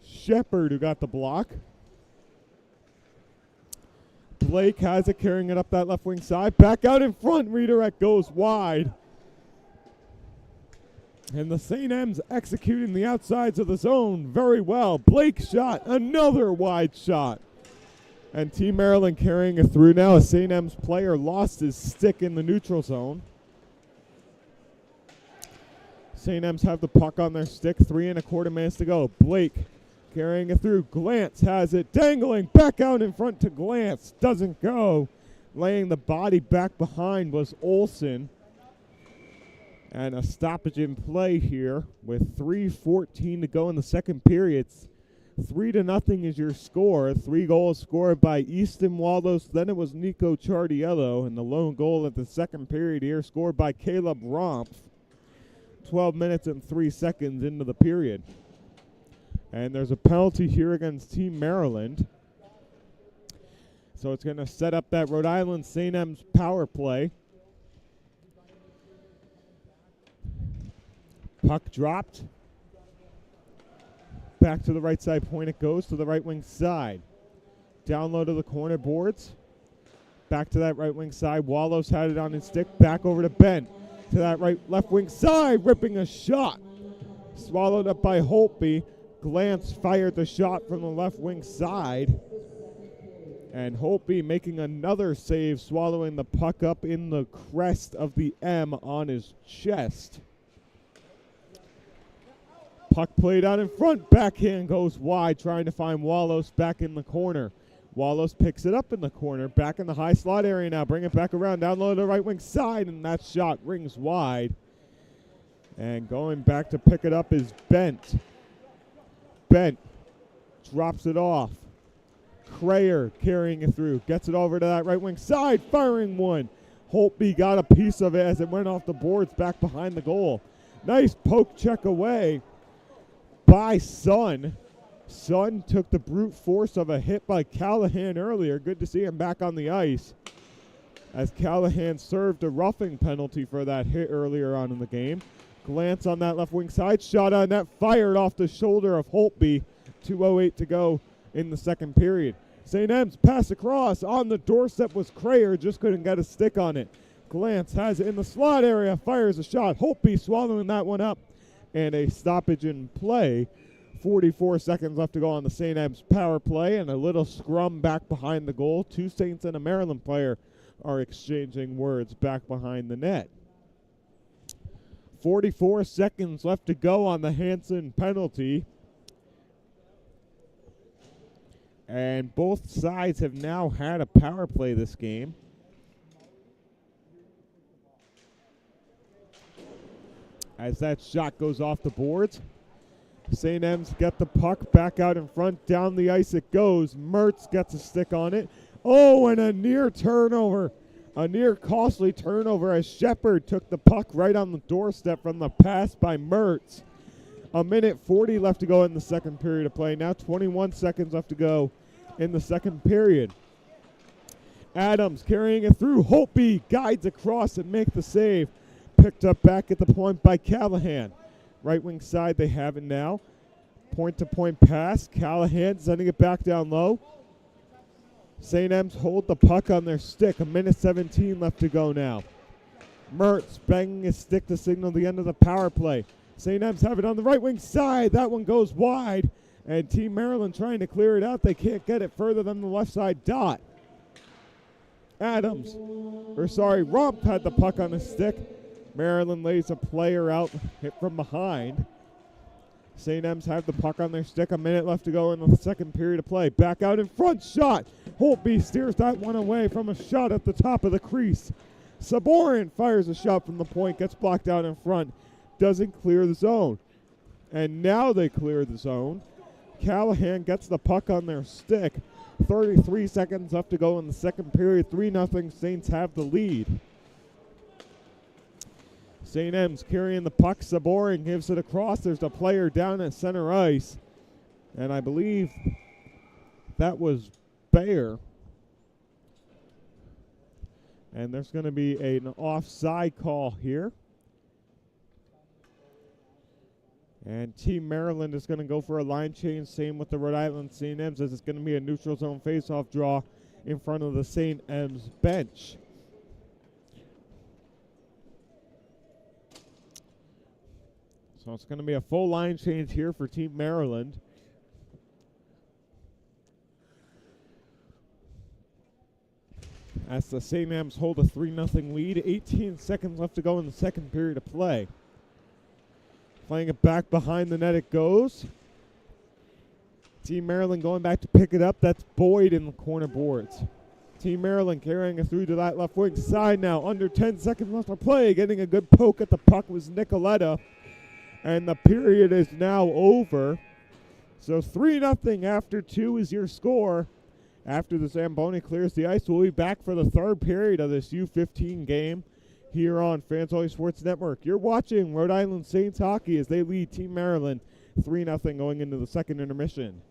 Shepard who got the block. Blake has it, carrying it up that left wing side. Back out in front, redirect goes wide. And the St. M's executing the outsides of the zone very well. Blake shot, another wide shot. And Team Maryland carrying it through now. A St. M's player lost his stick in the neutral zone. St. M's have the puck on their stick. 3.25 minutes to go. Blake carrying it through. Glantz has it. Dangling back out in front to Glantz. Doesn't go. Laying the body back behind was Olsen. And a stoppage in play here with 3:14 to go in the second period. 3-0 is your score. 3 goals scored by Easton Wallows. Then it was Nico Chardiello. And the lone goal at the second period here scored by Caleb Rompf. 12 minutes and 3 seconds into the period. And there's a penalty here against Team Maryland. So it's going to set up that Rhode Island St. M's power play. Puck dropped. Back to the right side point it goes to the right wing side. Down low to the corner boards. Back to that right wing side. Wallows had it on his stick. Back over to Ben. To that left wing side, ripping a shot. Swallowed up by Holtby. Glantz fired the shot from the left wing side. And Holtby making another save, swallowing the puck up in the crest of the M on his chest. Puck played out in front. Backhand goes wide, trying to find Wallows back in the corner. Wallows picks it up in the corner, back in the high slot area now. Bring it back around, down low to the right wing side, and that shot rings wide. And going back to pick it up is Bent. Bent drops it off. Crayer carrying it through. Gets it over to that right wing side. Firing one. Holtby got a piece of it as it went off the boards back behind the goal. Nice poke check away by Sun. Sun took the brute force of a hit by Callahan earlier. Good to see him back on the ice, as Callahan served a roughing penalty for that hit earlier on in the game. Glance on that left wing side. Shot on net. Fired off the shoulder of Holtby. 2:08 to go in the second period. St. M's pass across. On the doorstep was Crayer. Just couldn't get a stick on it. Glance has it in the slot area. Fires a shot. Holtby swallowing that one up. And a stoppage in play. 44 seconds left to go on the St. M's power play. And a little scrum back behind the goal. Two Saints and a Maryland player are exchanging words back behind the net. 44 seconds left to go on the Hansen penalty. And both sides have now had a power play this game. As that shot goes off the boards, St. M's get the puck back out in front. Down the ice it goes. Mertz gets a stick on it. Oh, and a near turnover. A near costly turnover as Shepard took the puck right on the doorstep from the pass by Mertz. A minute 40 left to go in the second period of play. Now 21 seconds left to go in the second period. Adams carrying it through. Holtby guides across and make the save. Picked up back at the point by Callahan. Right wing side they have it now. Point-to-point pass. Callahan sending it back down low. St. M's hold the puck on their stick. A minute 17 left to go now. Mertz banging his stick to signal the end of the power play. St. M's have it on the right wing side. That one goes wide. And Team Maryland trying to clear it out. They can't get it further than the left side dot. Rump had the puck on his stick. Maryland lays a player out, hit from behind. St. M's have the puck on their stick. A minute left to go in the second period of play. Back out in front, shot. Holtby steers that one away from a shot at the top of the crease. Saborin fires a shot from the point, gets blocked out in front, doesn't clear the zone. And now they clear the zone. Callahan gets the puck on their stick. 33 seconds left to go in the second period. 3-0 Saints have the lead. St. M's carrying the puck. Saborin gives it across. There's a player down at center ice. And I believe that was Bayer. And there's going to be an offside call here. And Team Maryland is going to go for a line change. Same with the Rhode Island St. M's, as it's going to be a neutral zone faceoff draw in front of the St. M's bench. So it's going to be a full line change here for Team Maryland. As the St. M's hold a 3-0 lead. 18 seconds left to go in the second period of play. Playing it back behind the net it goes. Team Maryland going back to pick it up. That's Boyd in the corner boards. Team Maryland carrying it through to that left wing side now. Under 10 seconds left to play. Getting a good poke at the puck was Nicoletta. And the period is now over. So 3-0 after 2 is your score. After the Zamboni clears the ice, we'll be back for the third period of this U15 game here on Fans Only Sports Network. You're watching Rhode Island Saints hockey as they lead Team Maryland 3-0 going into the second intermission.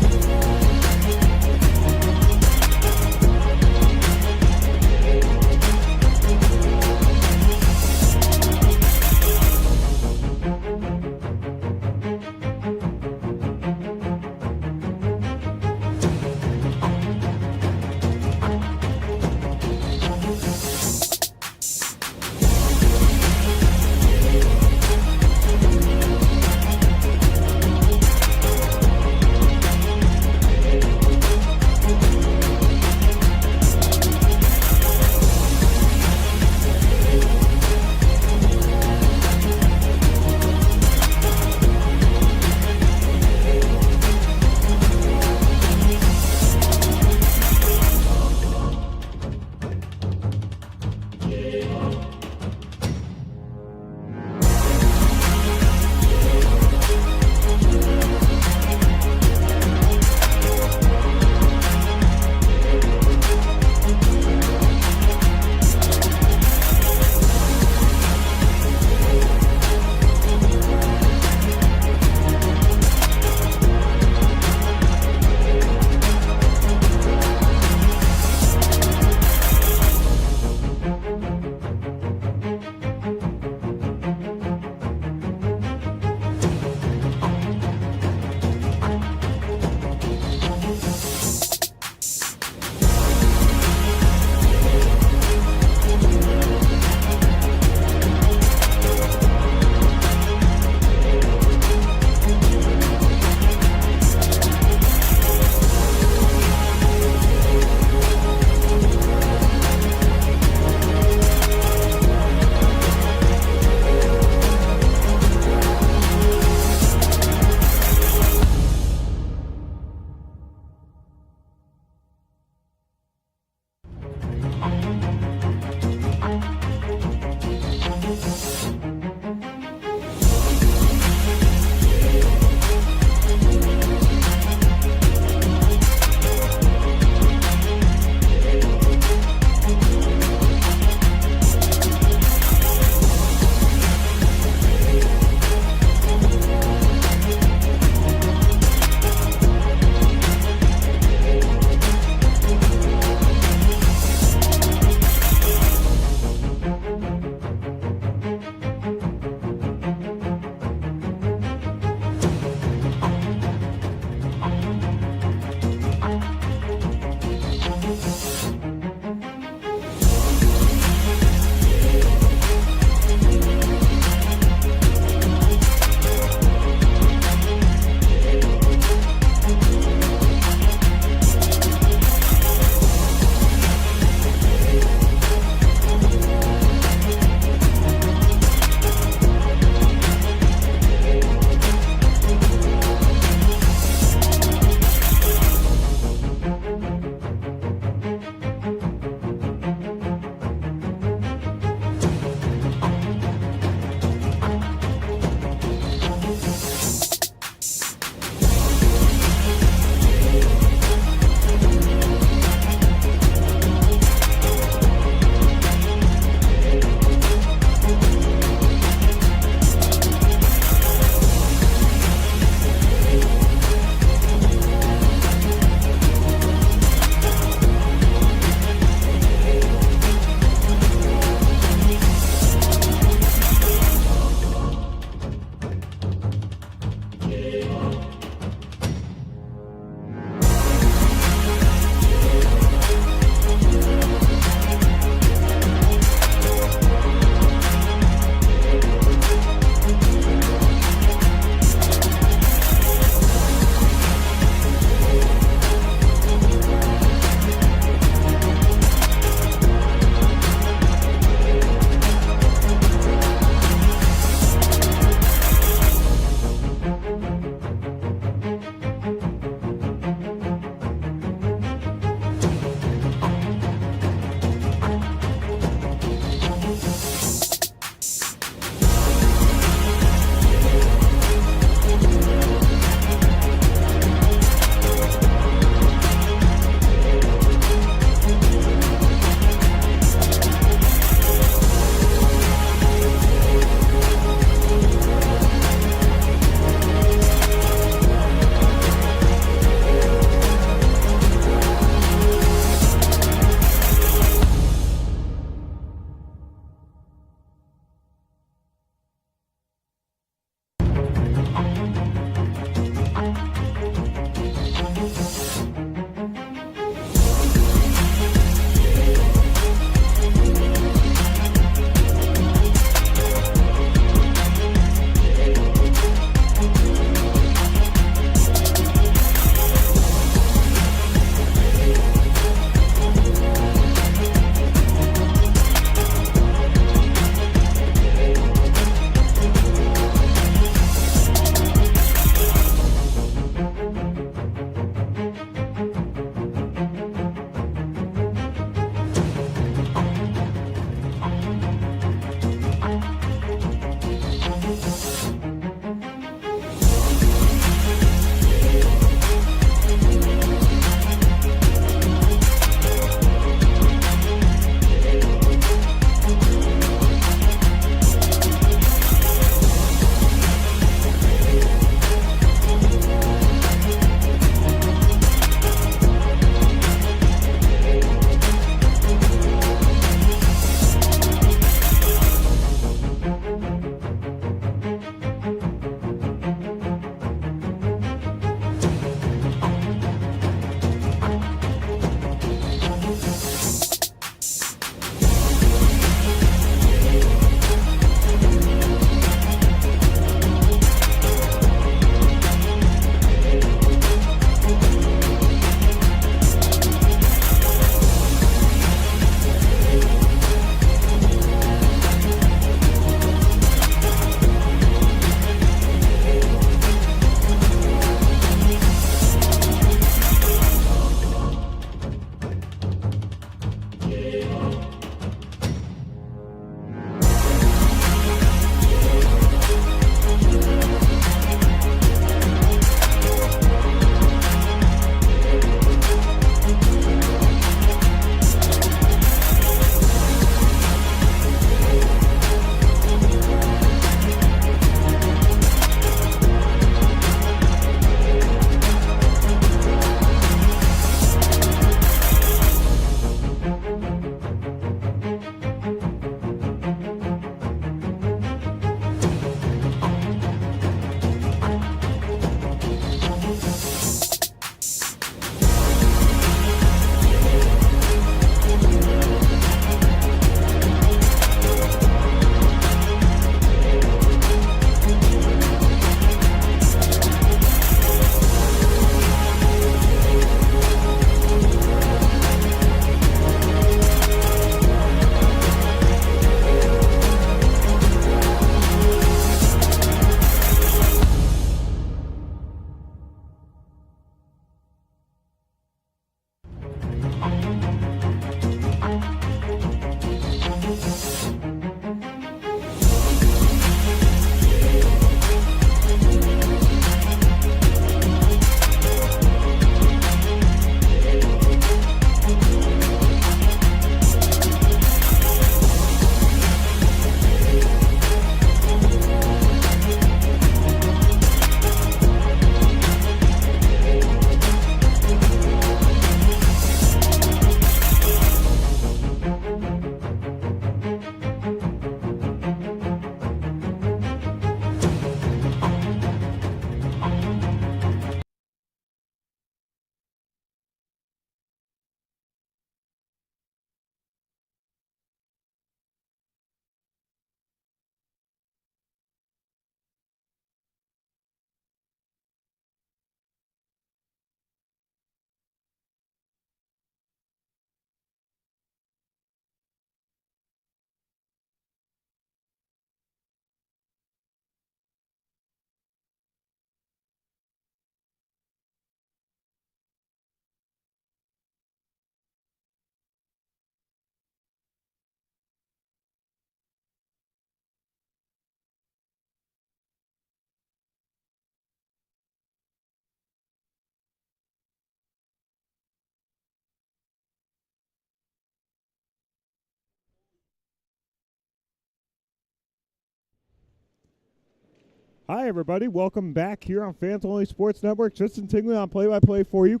Hi, everybody. Welcome back here on Fans Only Sports Network. Tristan Tingley on play-by-play for you.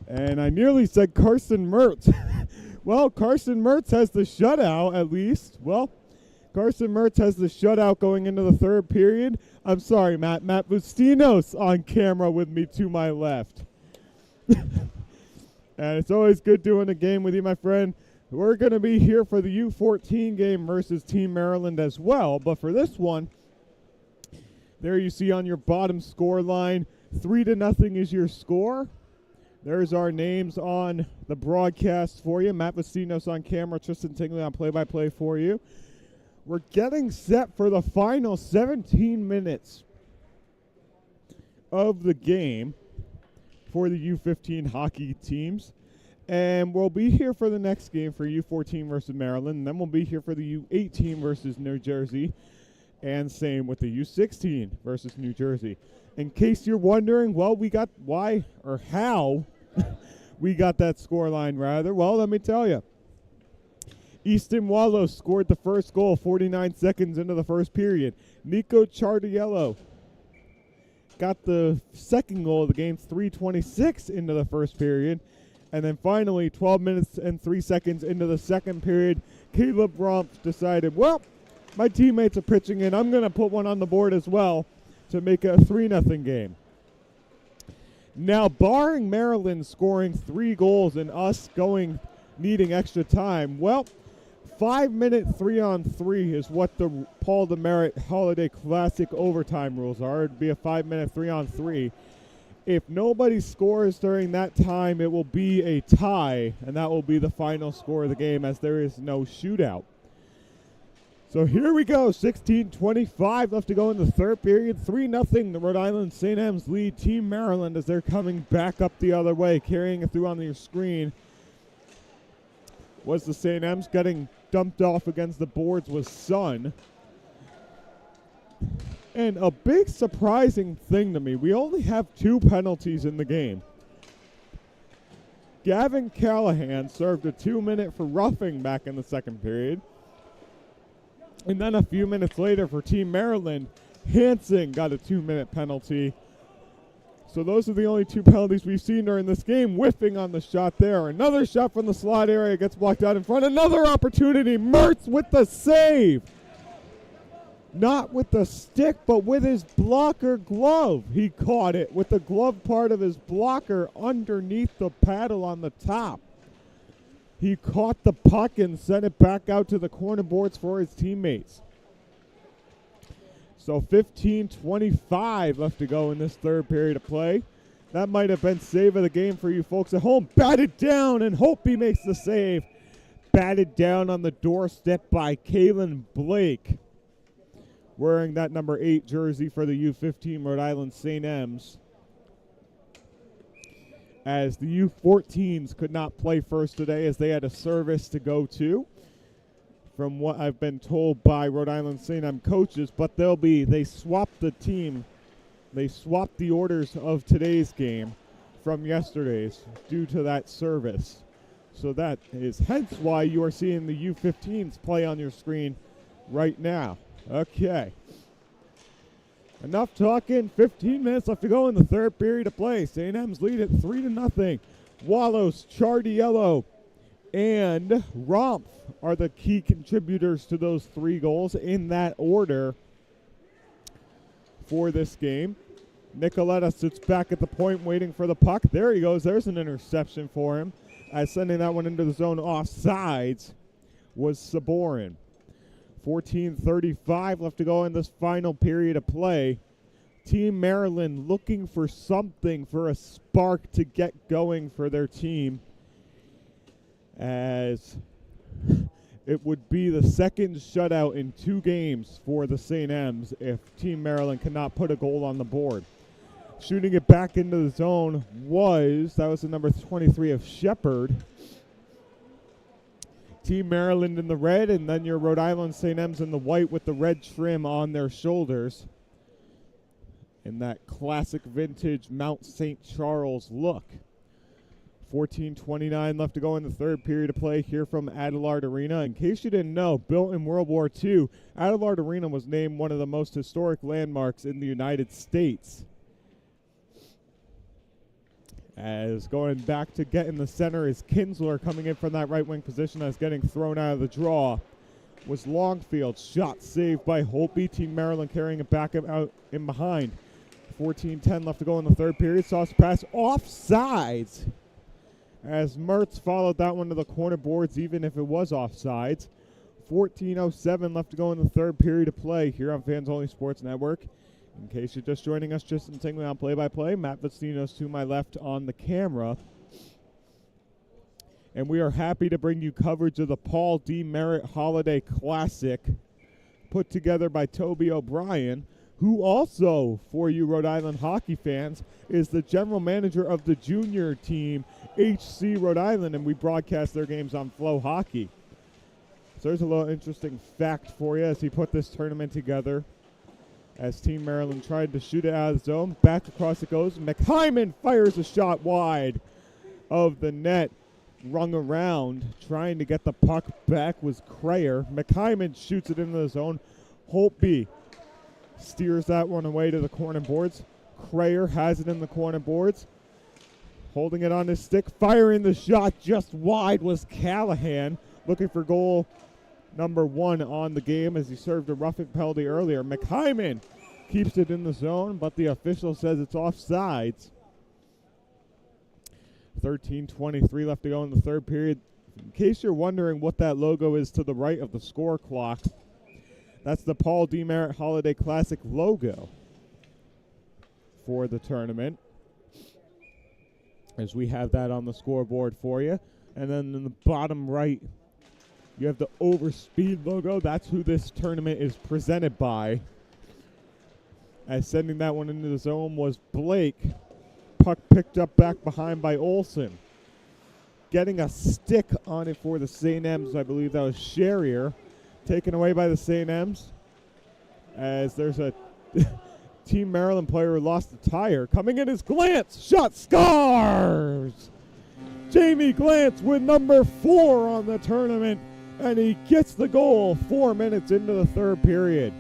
And I nearly said Carson Mertz. Well, Carson Mertz has the shutout, at least. Well, Carson Mertz has the shutout going into the third period. I'm sorry, Matt. Matt Bustinos on camera with me to my left. And it's always good doing a game with you, my friend. We're going to be here for the U14 game versus Team Maryland as well. But for this one, there you see on your bottom score line, 3-0 is your score. There's our names on the broadcast for you. Matt Bustinos on camera, Tristan Tingley on play-by-play for you. We're getting set for the final 17 minutes of the game for the U15 hockey teams. And we'll be here for the next game for U14 versus Maryland. And then we'll be here for the U18 versus New Jersey. And same with the U16 versus New Jersey. In case you're wondering, well, we got why or how we got that scoreline, rather. Well, let me tell you. Easton Wallow scored the first goal 49 seconds into the first period. Nico Chardiello got the second goal of the game 3:26 into the first period. And then finally, 12 minutes and 3 seconds into the second period, Caleb Rumpf decided, well, my teammates are pitching in. I'm going to put one on the board as well to make it a 3-0 game. Now, barring Maryland scoring 3 goals and us needing extra time, well, 5-minute 3-on-3 is what the Paul Demerit Holiday Classic overtime rules are. It would be a 5-minute 3-on-3. If nobody scores during that time, it will be a tie, and that will be the final score of the game as there is no shootout. So here we go, 16:25 left to go in the third period. 3-0, the Rhode Island St. M's lead Team Maryland as they're coming back up the other way. Carrying it through on your screen was the St. M's. Getting dumped off against the boards was Sun. And a big surprising thing to me, we only have 2 penalties in the game. Gavin Callahan served a 2-minute for roughing back in the second period. And then a few minutes later for Team Maryland, Hansen got a 2-minute penalty. So those are the only 2 penalties we've seen during this game. Whiffing on the shot there. Another shot from the slot area gets blocked out in front. Another opportunity. Mertz with the save. Not with the stick, but with his blocker glove. He caught it with the glove part of his blocker underneath the paddle on the top. He caught the puck and sent it back out to the corner boards for his teammates. So 15:25 left to go in this third period of play. That might have been save of the game for you folks at home. Batted down, and Hopi makes the save. Batted down on the doorstep by Kalen Blake, wearing that number 8 jersey for the U15 Rhode Island St. M's. As the U14s could not play first today as they had a service to go to, from what I've been told by Rhode Island St. M coaches, but they swapped the team. They swapped the orders of today's game from yesterday's due to that service. So that is hence why you are seeing the U15s play on your screen right now. Okay. Enough talking. 15 minutes left to go in the third period of play. St. M's lead at 3-0. Wallows, Chardiello, and Rumpf are the key contributors to those 3 goals in that order for this game. Nicoletta sits back at the point waiting for the puck. There he goes. There's an interception for him. As sending that one into the zone offsides was Saborin. 14:35 left to go in this final period of play. Team Maryland looking for something, for a spark to get going for their team, as it would be the second shutout in 2 games for the St. M's if Team Maryland cannot put a goal on the board. Shooting it back into the zone was the number 23 of Shepard. Team Maryland in the red, and then your Rhode Island St. M's in the white with the red trim on their shoulders. In that classic vintage Mount St. Charles look. 14:29 left to go in the third period of play here from Adelard Arena. In case you didn't know, built in World War II, Adelard Arena was named one of the most historic landmarks in the United States. As going back to get in the center is Kinsler coming in from that right wing position as getting thrown out of the draw was Longfield. Shot saved by Holtby. Team Maryland carrying it back out in behind. 14:10 left to go in the third period. Sauce pass offsides as Mertz followed that one to the corner boards even if it was offsides. 14:07 left to go in the third period of play here on Fans Only Sports Network. In case you're just joining us, Tristan Tingley on play-by-play. Matt Vestino's to my left on the camera. And we are happy to bring you coverage of the Paul D. Merritt Holiday Classic put together by Toby O'Brien, who also, for you Rhode Island hockey fans, is the general manager of the junior team, HC Rhode Island, and we broadcast their games on Flow Hockey. So there's a little interesting fact for you as he put this tournament together. As Team Maryland tried to shoot it out of the zone, back across it goes. McHyman fires a shot wide of the net, rung around. Trying to get the puck back was Crayer. McHyman shoots it into the zone. Holtby steers that one away to the corner boards. Crayer has it in the corner boards. Holding it on his stick, firing the shot just wide was Callahan. Looking for goal number 1 on the game as he served a roughing penalty earlier. McHyman keeps it in the zone, but the official says it's offsides. 13:23 left to go in the third period. In case you're wondering what that logo is to the right of the score clock, that's the Paul D. Merritt Holiday Classic logo for the tournament, as we have that on the scoreboard for you. And then in the bottom right, you have the Overspeed logo. That's who this tournament is presented by. As sending that one into the zone was Blake. Puck picked up back behind by Olsen. Getting a stick on it for the St. M's. I believe that was Sherrier. Taken away by the St. M's. As there's a Team Maryland player who lost a tire. Coming in is Glantz. Shot scores! Jamie Glantz with number 4 on the tournament. And he gets the goal 4 minutes into the third period.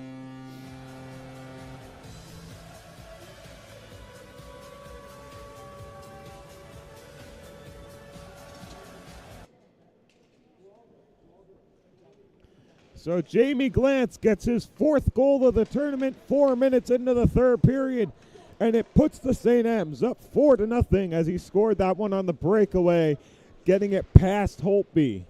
So Jamie Glantz gets his 4th goal of the tournament 4 minutes into the third period. And it puts the St. M's up 4-0 as he scored that one on the breakaway, getting it past Holtby.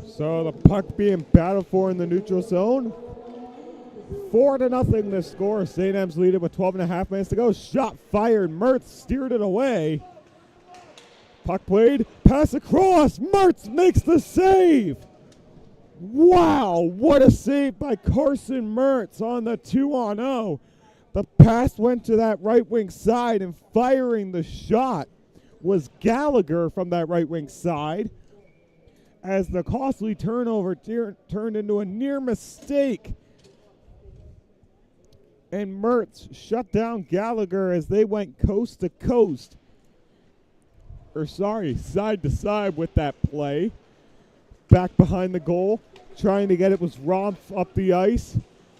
So the puck being battled for in the neutral zone. 4-0 the score. St. M's lead it with 12.5 minutes to go. Shot fired. Mertz steered it away. Puck played. Pass across. Mertz makes the save. Wow, what a save by Carson Mertz on the 2-on-0. The pass went to that right wing side, and firing the shot was Gallagher from that right wing side, as the costly turnover turned into a near mistake. And Mertz shut down Gallagher as they went coast to coast. Side to side with that play. Back behind the goal, trying to get it was Romph up the ice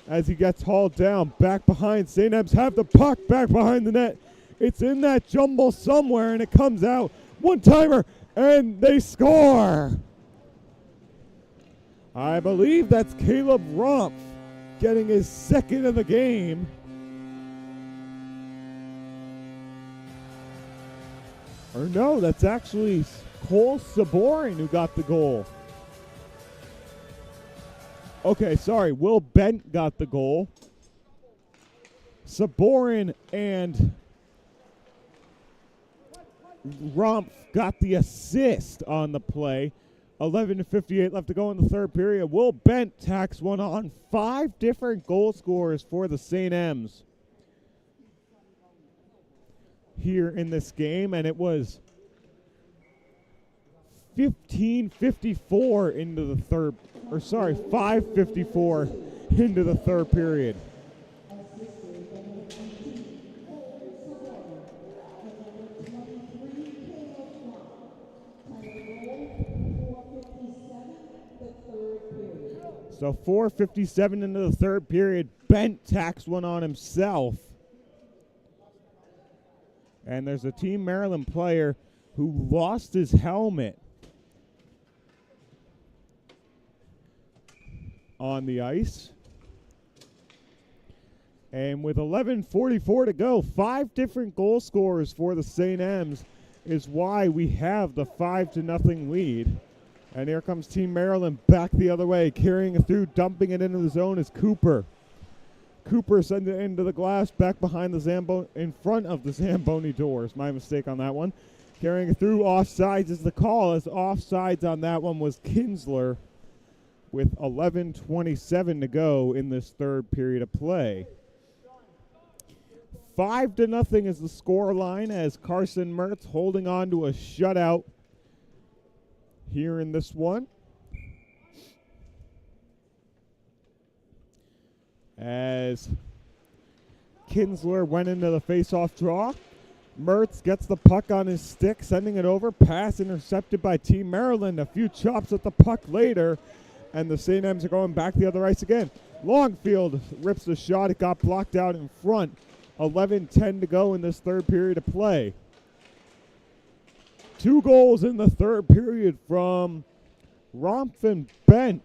as he gets hauled down. Back behind, St. M's have the puck back behind the net. It's in that jumble somewhere, and it comes out. One-timer, and they score. I believe that's Caleb Romph getting his 2nd of the game. Or no, that's actually Cole Saborin who got the goal. Okay, sorry, Will Bent got the goal. Saborin and Rumpf got the assist on the play. 11:58 left to go in the third period. Will Bent tacks one on. 5 different goal scorers for the St. M's here in this game, and it was 15:54 into the third, or sorry, 5:54 into the third period. So 4:57 into the third period. Bent tacks one on himself. And there's a Team Maryland player who lost his helmet on the ice. And with 11:44 to go, 5 different goal scorers for the St. M's is why we have the 5-0 lead. And here comes Team Maryland back the other way, carrying it through, dumping it into the zone is Cooper. Cooper sends it into the glass, back behind the Zamboni, in front of the Zamboni doors. My mistake on that one. Carrying it through, offsides is the call, as offsides on that one was Kinsler with 11:27 to go in this third period of play. 5-0 is the score line, as Carson Mertz holding on to a shutout here in this one. As Kinsler went into the face-off draw, Mertz gets the puck on his stick, sending it over. Pass intercepted by Team Maryland. A few chops at the puck later, and the St. M's are going back the other ice again. Longfield rips the shot. It got blocked out in front. 11:10 to go in this third period of play. 2 goals in the third period from Rompf and Bent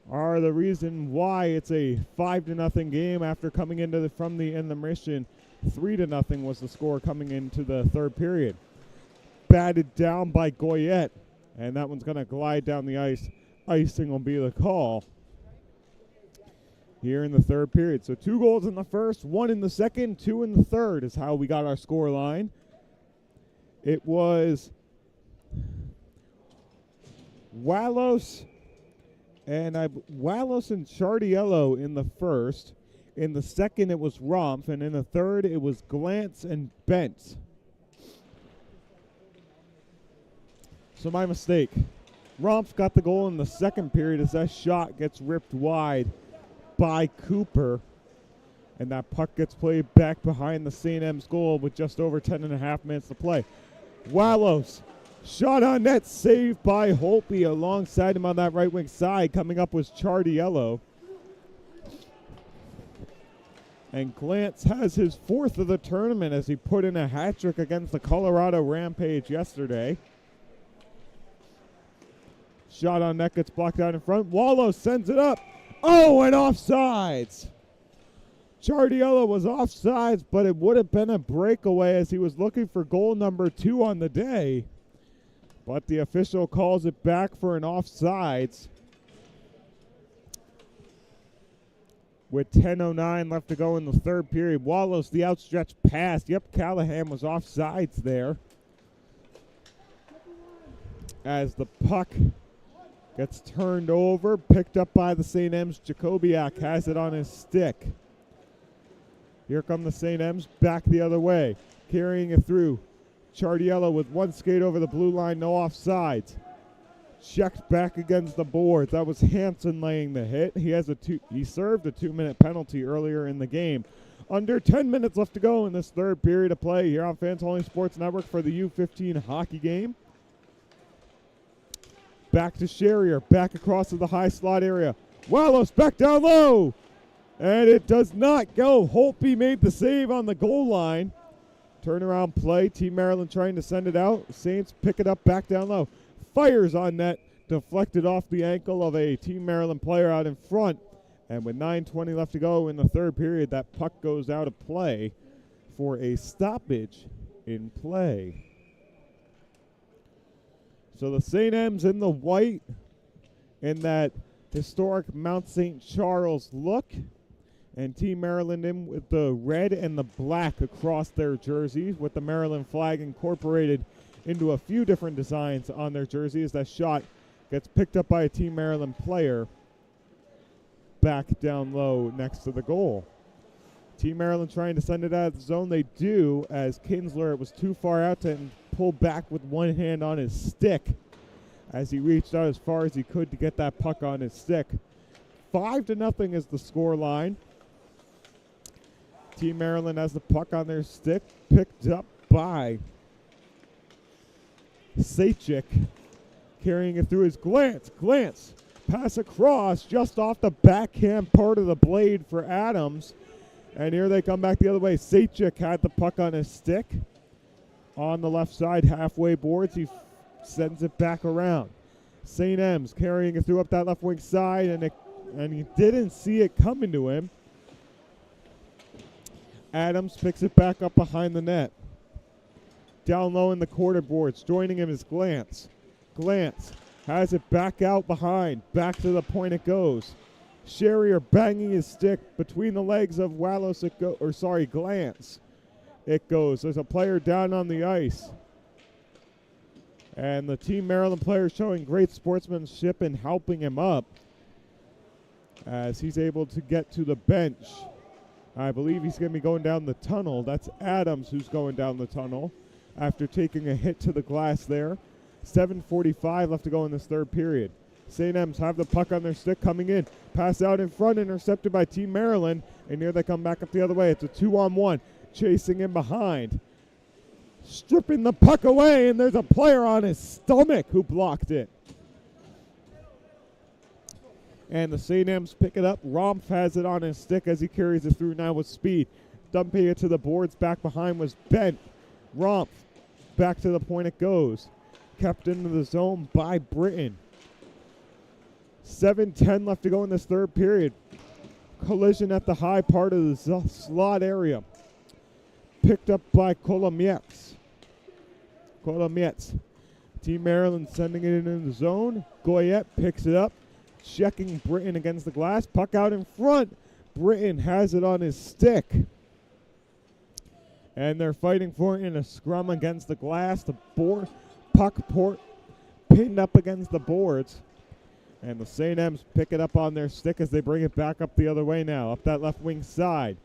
are the reason why it's a 5-0 game after coming into from the intermission. 3-0 was the score coming into the third period. Batted down by Goyette, and that one's going to glide down the ice. Icing will be the call here in the third period. So 2 goals in the first, 1 in the second, 2 in the third is how we got our score line. It was Wallos and Chardiello in the first. In the second, it was Rompf, and in the third, it was Glantz and Bent. So my mistake. Rompf got the goal in the second period as that shot gets ripped wide by Cooper. And that puck gets played back behind the St. M's goal with just over 10.5 minutes to play. Wallos, shot on net, saved by Holtby. Alongside him on that right wing side, coming up was Chardiello. And Glantz has his 4th of the tournament as he put in a hat trick against the Colorado Rampage yesterday. Shot on net gets blocked out in front. Wallow sends it up. Oh, and offsides. Chardiello was offsides, but it would have been a breakaway as he was looking for goal number 2 on the day. But the official calls it back for an offsides. With 10:09 left to go in the third period. Wallows, the outstretched pass. Yep, Callahan was offsides there. As the puck gets turned over, picked up by the St. M's. Jacobiak has it on his stick. Here come the St. M's back the other way, carrying it through. Chardiello with 1 skate over the blue line, no offsides. Checked back against the boards. That was Hansen laying the hit. He served a 2-minute penalty earlier in the game. Under 10 minutes left to go in this third period of play here on Fans Only Sports Network for the U15 hockey game. Back to Sherrier, back across to the high slot area. Wallows back down low. And it does not go. Holtby made the save on the goal line. Turnaround play. Team Maryland trying to send it out. Saints pick it up back down low. Fires on net. Deflected off the ankle of a Team Maryland player out in front. And with 9:20 left to go in the third period, that puck goes out of play for a stoppage in play. So the St. M's in the white in that historic Mount St. Charles look. And Team Maryland in with the red and the black across their jerseys, with the Maryland flag incorporated into a few different designs on their jerseys. That shot gets picked up by a Team Maryland player back down low next to the goal. Team Maryland trying to send it out of the zone. They do, as Kinsler, it was too far out to pull back with one hand on his stick as he reached out as far as he could to get that puck on his stick. 5-0 is the score line. Team Maryland has the puck on their stick, picked up by Sejcik, carrying it through his glance, pass across just off the backhand part of the blade for Adams. And here they come back the other way. Sejcik had the puck on his stick on the left side, halfway boards. He sends it back around. St. M's carrying it through up that left wing side, and he didn't see it coming to him. Adams picks it back up behind the net. Down low in the corner boards, joining him is Glance. Glance has it back out behind. Back to the point it goes. Sherrier banging his stick between the legs of Glance. It goes. There's a player down on the ice. And the Team Maryland player showing great sportsmanship in helping him up as he's able to get to the bench. I believe he's going to be going down the tunnel. That's Adams who's going down the tunnel after taking a hit to the glass there. 7:45 left to go in this third period. St. M's have the puck on their stick coming in. Pass out in front, intercepted by Team Maryland. And here they come back up the other way. It's a 2-on-1. Chasing in behind. Stripping the puck away, and there's a player on his stomach who blocked it. And the St. M's pick it up. Romph has it on his stick as he carries it through now with speed. Dumping it to the boards back behind was Bent. Romph back to the point it goes. Kept into the zone by Britton. 7:10 left to go in this third period. Collision at the high part of the slot area. Picked up by Kolomietz. Team Maryland sending it into the zone. Goyette picks it up. Checking Britton against the glass. Puck out in front. Britton has it on his stick. And they're fighting for it in a scrum against the glass. The puck pinned up against the boards. And the St. M's pick it up on their stick as they bring it back up the other way now. Up that left wing side.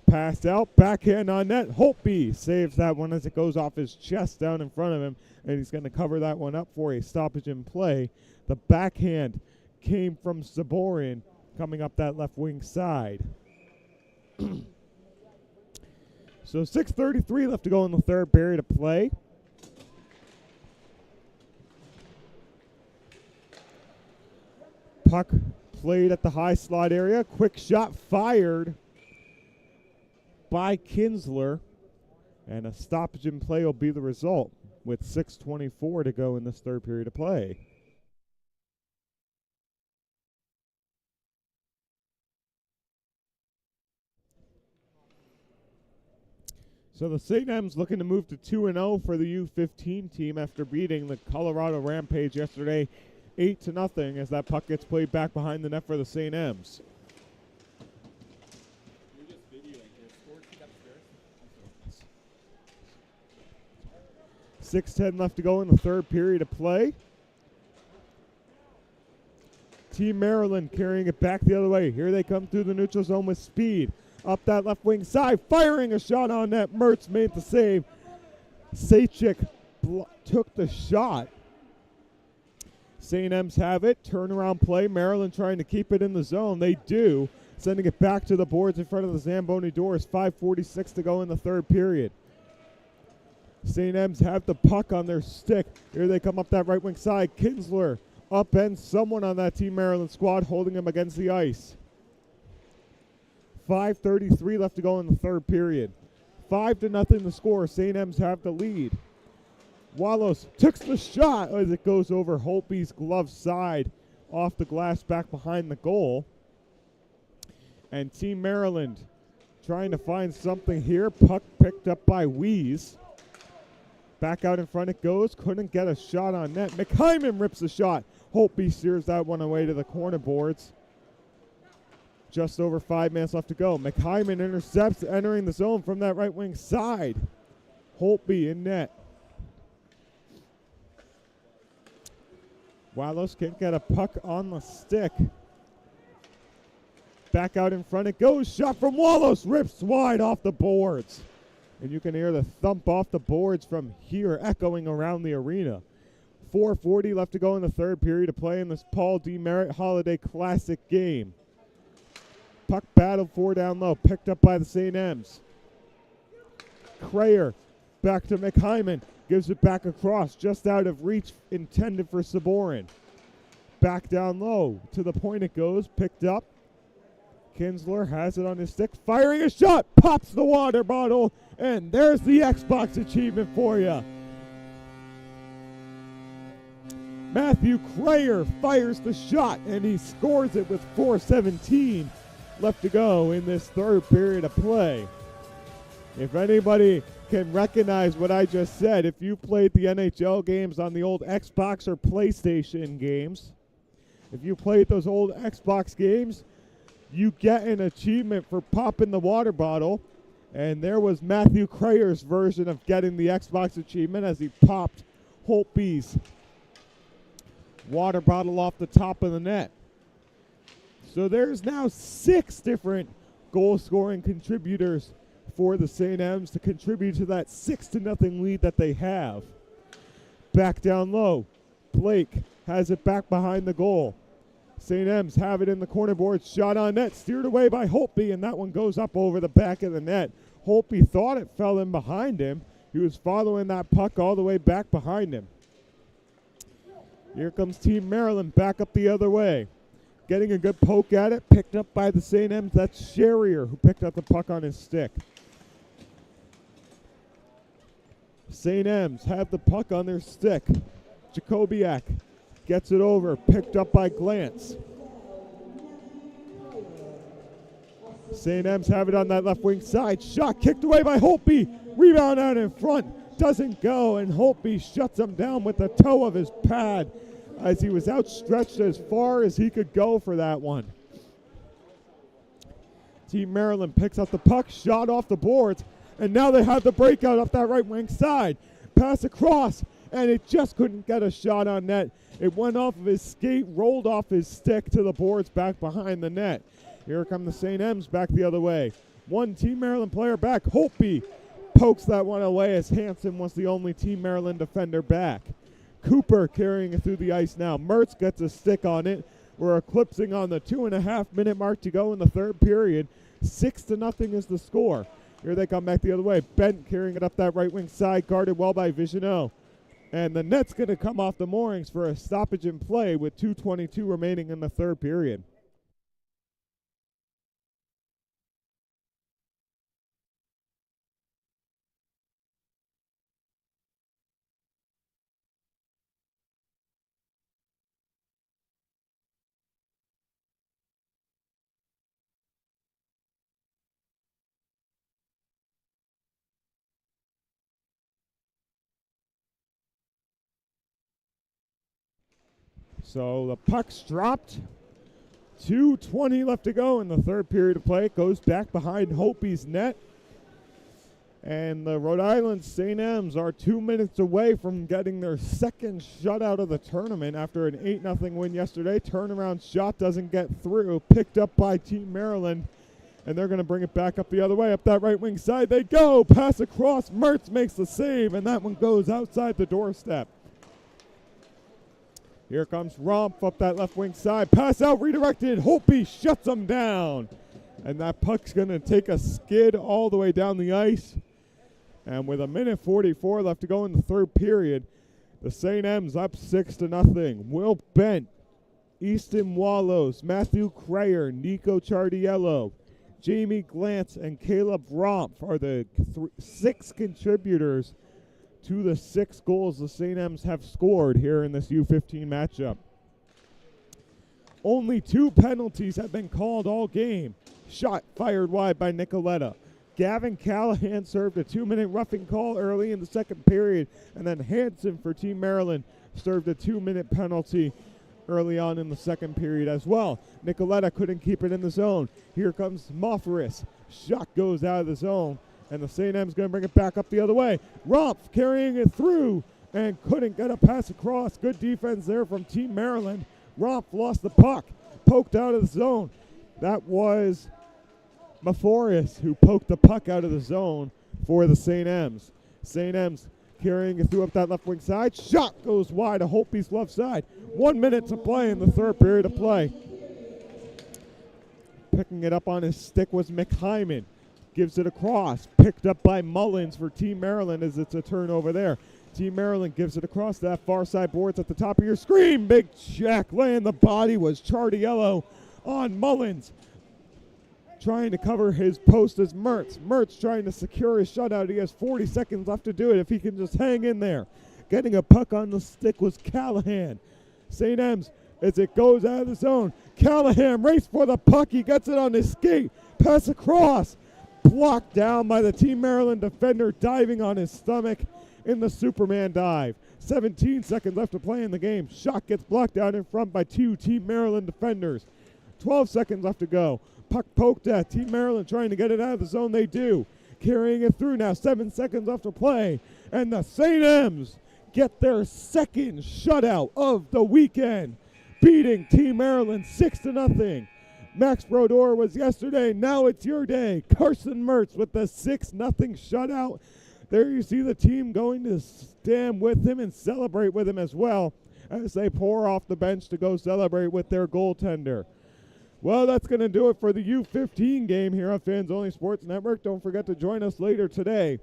Passed out. Backhand on net. Holtby saves that one as it goes off his chest down in front of him. And he's going to cover that one up for a stoppage in play. The backhand came from Saborin coming up that left wing side. So 6:33 left to go in the third period of play. Puck played at the high slot area. Quick shot fired by Kinsler. And a stoppage in play will be the result with 6:24 to go in this third period of play. So the St. M's looking to move to 2-0 for the U15 team after beating the Colorado Rampage yesterday 8-0 as that puck gets played back behind the net for the St. M's. 6:10 left to go in the third period of play. Team Maryland carrying it back the other way. Here they come through the neutral zone with speed. Up that left wing side, firing a shot on net. Mertz made the save. Sejcik took the shot. St. M's have it. Turnaround play. Maryland trying to keep it in the zone. They do. Sending it back to the boards in front of the Zamboni doors. 5:46 to go in the third period. St. M's have the puck on their stick. Here they come up that right wing side. Kinsler upends someone on that Team Maryland squad, holding him against the ice. 5:33 left to go in the third period. 5-0 the score. St. M's have the lead. Wallace took the shot as it goes over Holtby's glove side off the glass back behind the goal. And Team Maryland trying to find something here. Puck picked up by Wees. Back out in front it goes. Couldn't get a shot on net. McHyman rips the shot. Holtby steers that one away to the corner boards. Just over 5 minutes left to go. McHyman intercepts, entering the zone from that right wing side. Holtby in net. Wallace can't get a puck on the stick. back out in front it goes. Shot from Wallace, rips wide off the boards. And you can hear the thump off the boards from here echoing around the arena. 4:40 left to go in the third period of play in this Paul D. Merritt Holiday Classic game. Puck battled for down low, picked up by the St. M's. Crayer back to McHyman, gives it back across, just out of reach, intended for Saborin. Back down low, to the point it goes, picked up. Kinsler has it on his stick, firing a shot, pops the water bottle, and there's the Xbox achievement for you. Matthew Crayer fires the shot, and he scores it with 4:17 left to go in this third period of play. If anybody can recognize what I just said, if you played the NHL games on the old Xbox or PlayStation games, if you played those old Xbox games, you get an achievement for popping the water bottle. And there was Matthew Crayer's version of getting the Xbox achievement as he popped Holtby's water bottle off the top of the net. So there's now 6 different goal-scoring contributors for the St. M's to contribute to that 6-0 lead that they have. Back down low, Blake has it back behind the goal. St. M's have it in the corner board, shot on net, steered away by Holtby, and that one goes up over the back of the net. Holtby thought it fell in behind him. He was following that puck all the way back behind him. Here comes Team Maryland back up the other way. Getting a good poke at it, picked up by the St. M's. That's Sherrier who picked up the puck on his stick. St. M's have the puck on their stick. Jacobiak gets it over, picked up by Glantz. St. M's have it on that left wing side. Shot kicked away by Holtby. Rebound out in front. Doesn't go, and Holtby shuts him down with the toe of his pad as he was outstretched as far as he could go for that one. Team Maryland picks up the puck, shot off the boards, and now they have the breakout up that right wing side. Pass across, and it just couldn't get a shot on net. It went off of his skate, rolled off his stick to the boards back behind the net. Here come the St. M's back the other way. One Team Maryland player back. Holtby pokes that one away as Hansen was the only Team Maryland defender back. Cooper carrying it through the ice now. Mertz gets a stick on it. We're eclipsing on the 2.5-minute mark to go in the third period. 6-0 is the score. Here they come back the other way. Bent carrying it up that right wing side, guarded well by Visionneau. And the net's going to come off the moorings for a stoppage in play with 2:22 remaining in the third period. So the puck's dropped. 2:20 left to go in the third period of play. It goes back behind Hopi's net. And the Rhode Island St. M's are 2 minutes away from getting their second shutout of the tournament after an 8-0 win yesterday. Turnaround shot doesn't get through. Picked up by Team Maryland. And they're going to bring it back up the other way. Up that right wing side they go. Pass across. Mertz makes the save. And that one goes outside the doorstep. Here comes Romp up that left wing side. Pass out, redirected. Holtby shuts him down. And that puck's going to take a skid all the way down the ice. And with 1:44 left to go in the third period, the St. M's up 6-0. Will Bent, Easton Wallows, Matthew Crayer, Nico Chardiello, Jamie Glantz, and Caleb Romp are the 6 contributors to the 6 goals the St. M's have scored here in this U15 matchup. Only 2 penalties have been called all game. Shot fired wide by Nicoletta. Gavin Callahan served a 2-minute roughing call early in the second period, and then Hansen for Team Maryland served a 2-minute penalty early on in the second period as well. Nicoletta couldn't keep it in the zone. Here comes Mofferis. Shot goes out of the zone. And the St. M's going to bring it back up the other way. Romp carrying it through and couldn't get a pass across. Good defense there from Team Maryland. Romp lost the puck. Poked out of the zone. That was Maphorius who poked the puck out of the zone for the St. M's. St. M's carrying it through up that left wing side. Shot goes wide to Holtby's left side. 1 minute to play in the third period of play. Picking it up on his stick was McHyman. Gives it across. Picked up by Mullins for Team Maryland as it's a turnover there. Team Maryland gives it across that far side boards at the top of your screen. Big check. Laying the body was Chardiello on Mullins. Trying to cover his post is Mertz. Mertz trying to secure his shutout. He has 40 seconds left to do it if he can just hang in there. Getting a puck on the stick was Callahan. St. M's as it goes out of the zone. Callahan race for the puck. He gets it on his skate. Pass across. Blocked down by the Team Maryland defender diving on his stomach in the Superman dive. 17 seconds left to play in the game. Shot gets blocked out in front by two Team Maryland defenders. 12 seconds left to go. Puck poked at. Team Maryland trying to get it out of the zone. They do. Carrying it through now. 7 seconds left to play. And the St. M's get their second shutout of the weekend, beating Team Maryland 6-0. Max Brodeur was yesterday. Now it's your day. Carson Mertz with the 6-0 shutout. There you see the team going to stand with him and celebrate with him as well as they pour off the bench to go celebrate with their goaltender. Well, that's going to do it for the U15 game here on Fans Only Sports Network. Don't forget to join us later today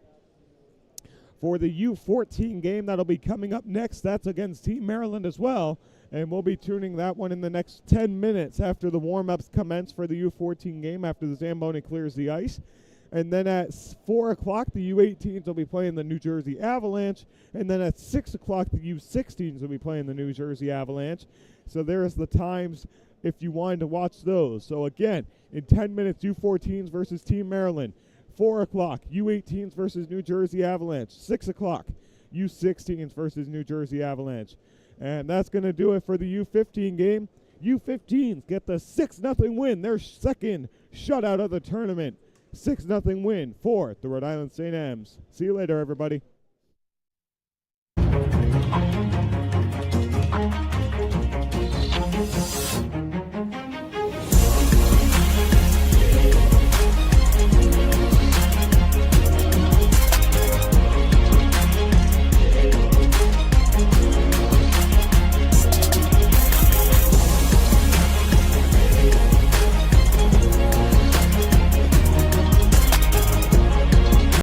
for the U14 game that'll be coming up next. That's against Team Maryland as well, and we'll be tuning that one in the next 10 minutes after the warm-ups commence for the U14 game, after the Zamboni clears the ice. And then at 4 o'clock, the U18s will be playing the New Jersey Avalanche. And then at 6 o'clock, the U16s will be playing the New Jersey Avalanche. So there's the times if you wanted to watch those. So again, in 10 minutes, U14s versus Team Maryland. 4 o'clock, U18s versus New Jersey Avalanche. 6 o'clock, U16s versus New Jersey Avalanche. And that's going to do it for the U15 game. U15s get the 6-0 win, their second shutout of the tournament. 6-0 win for the Rhode Island St. M's. See you later, everybody.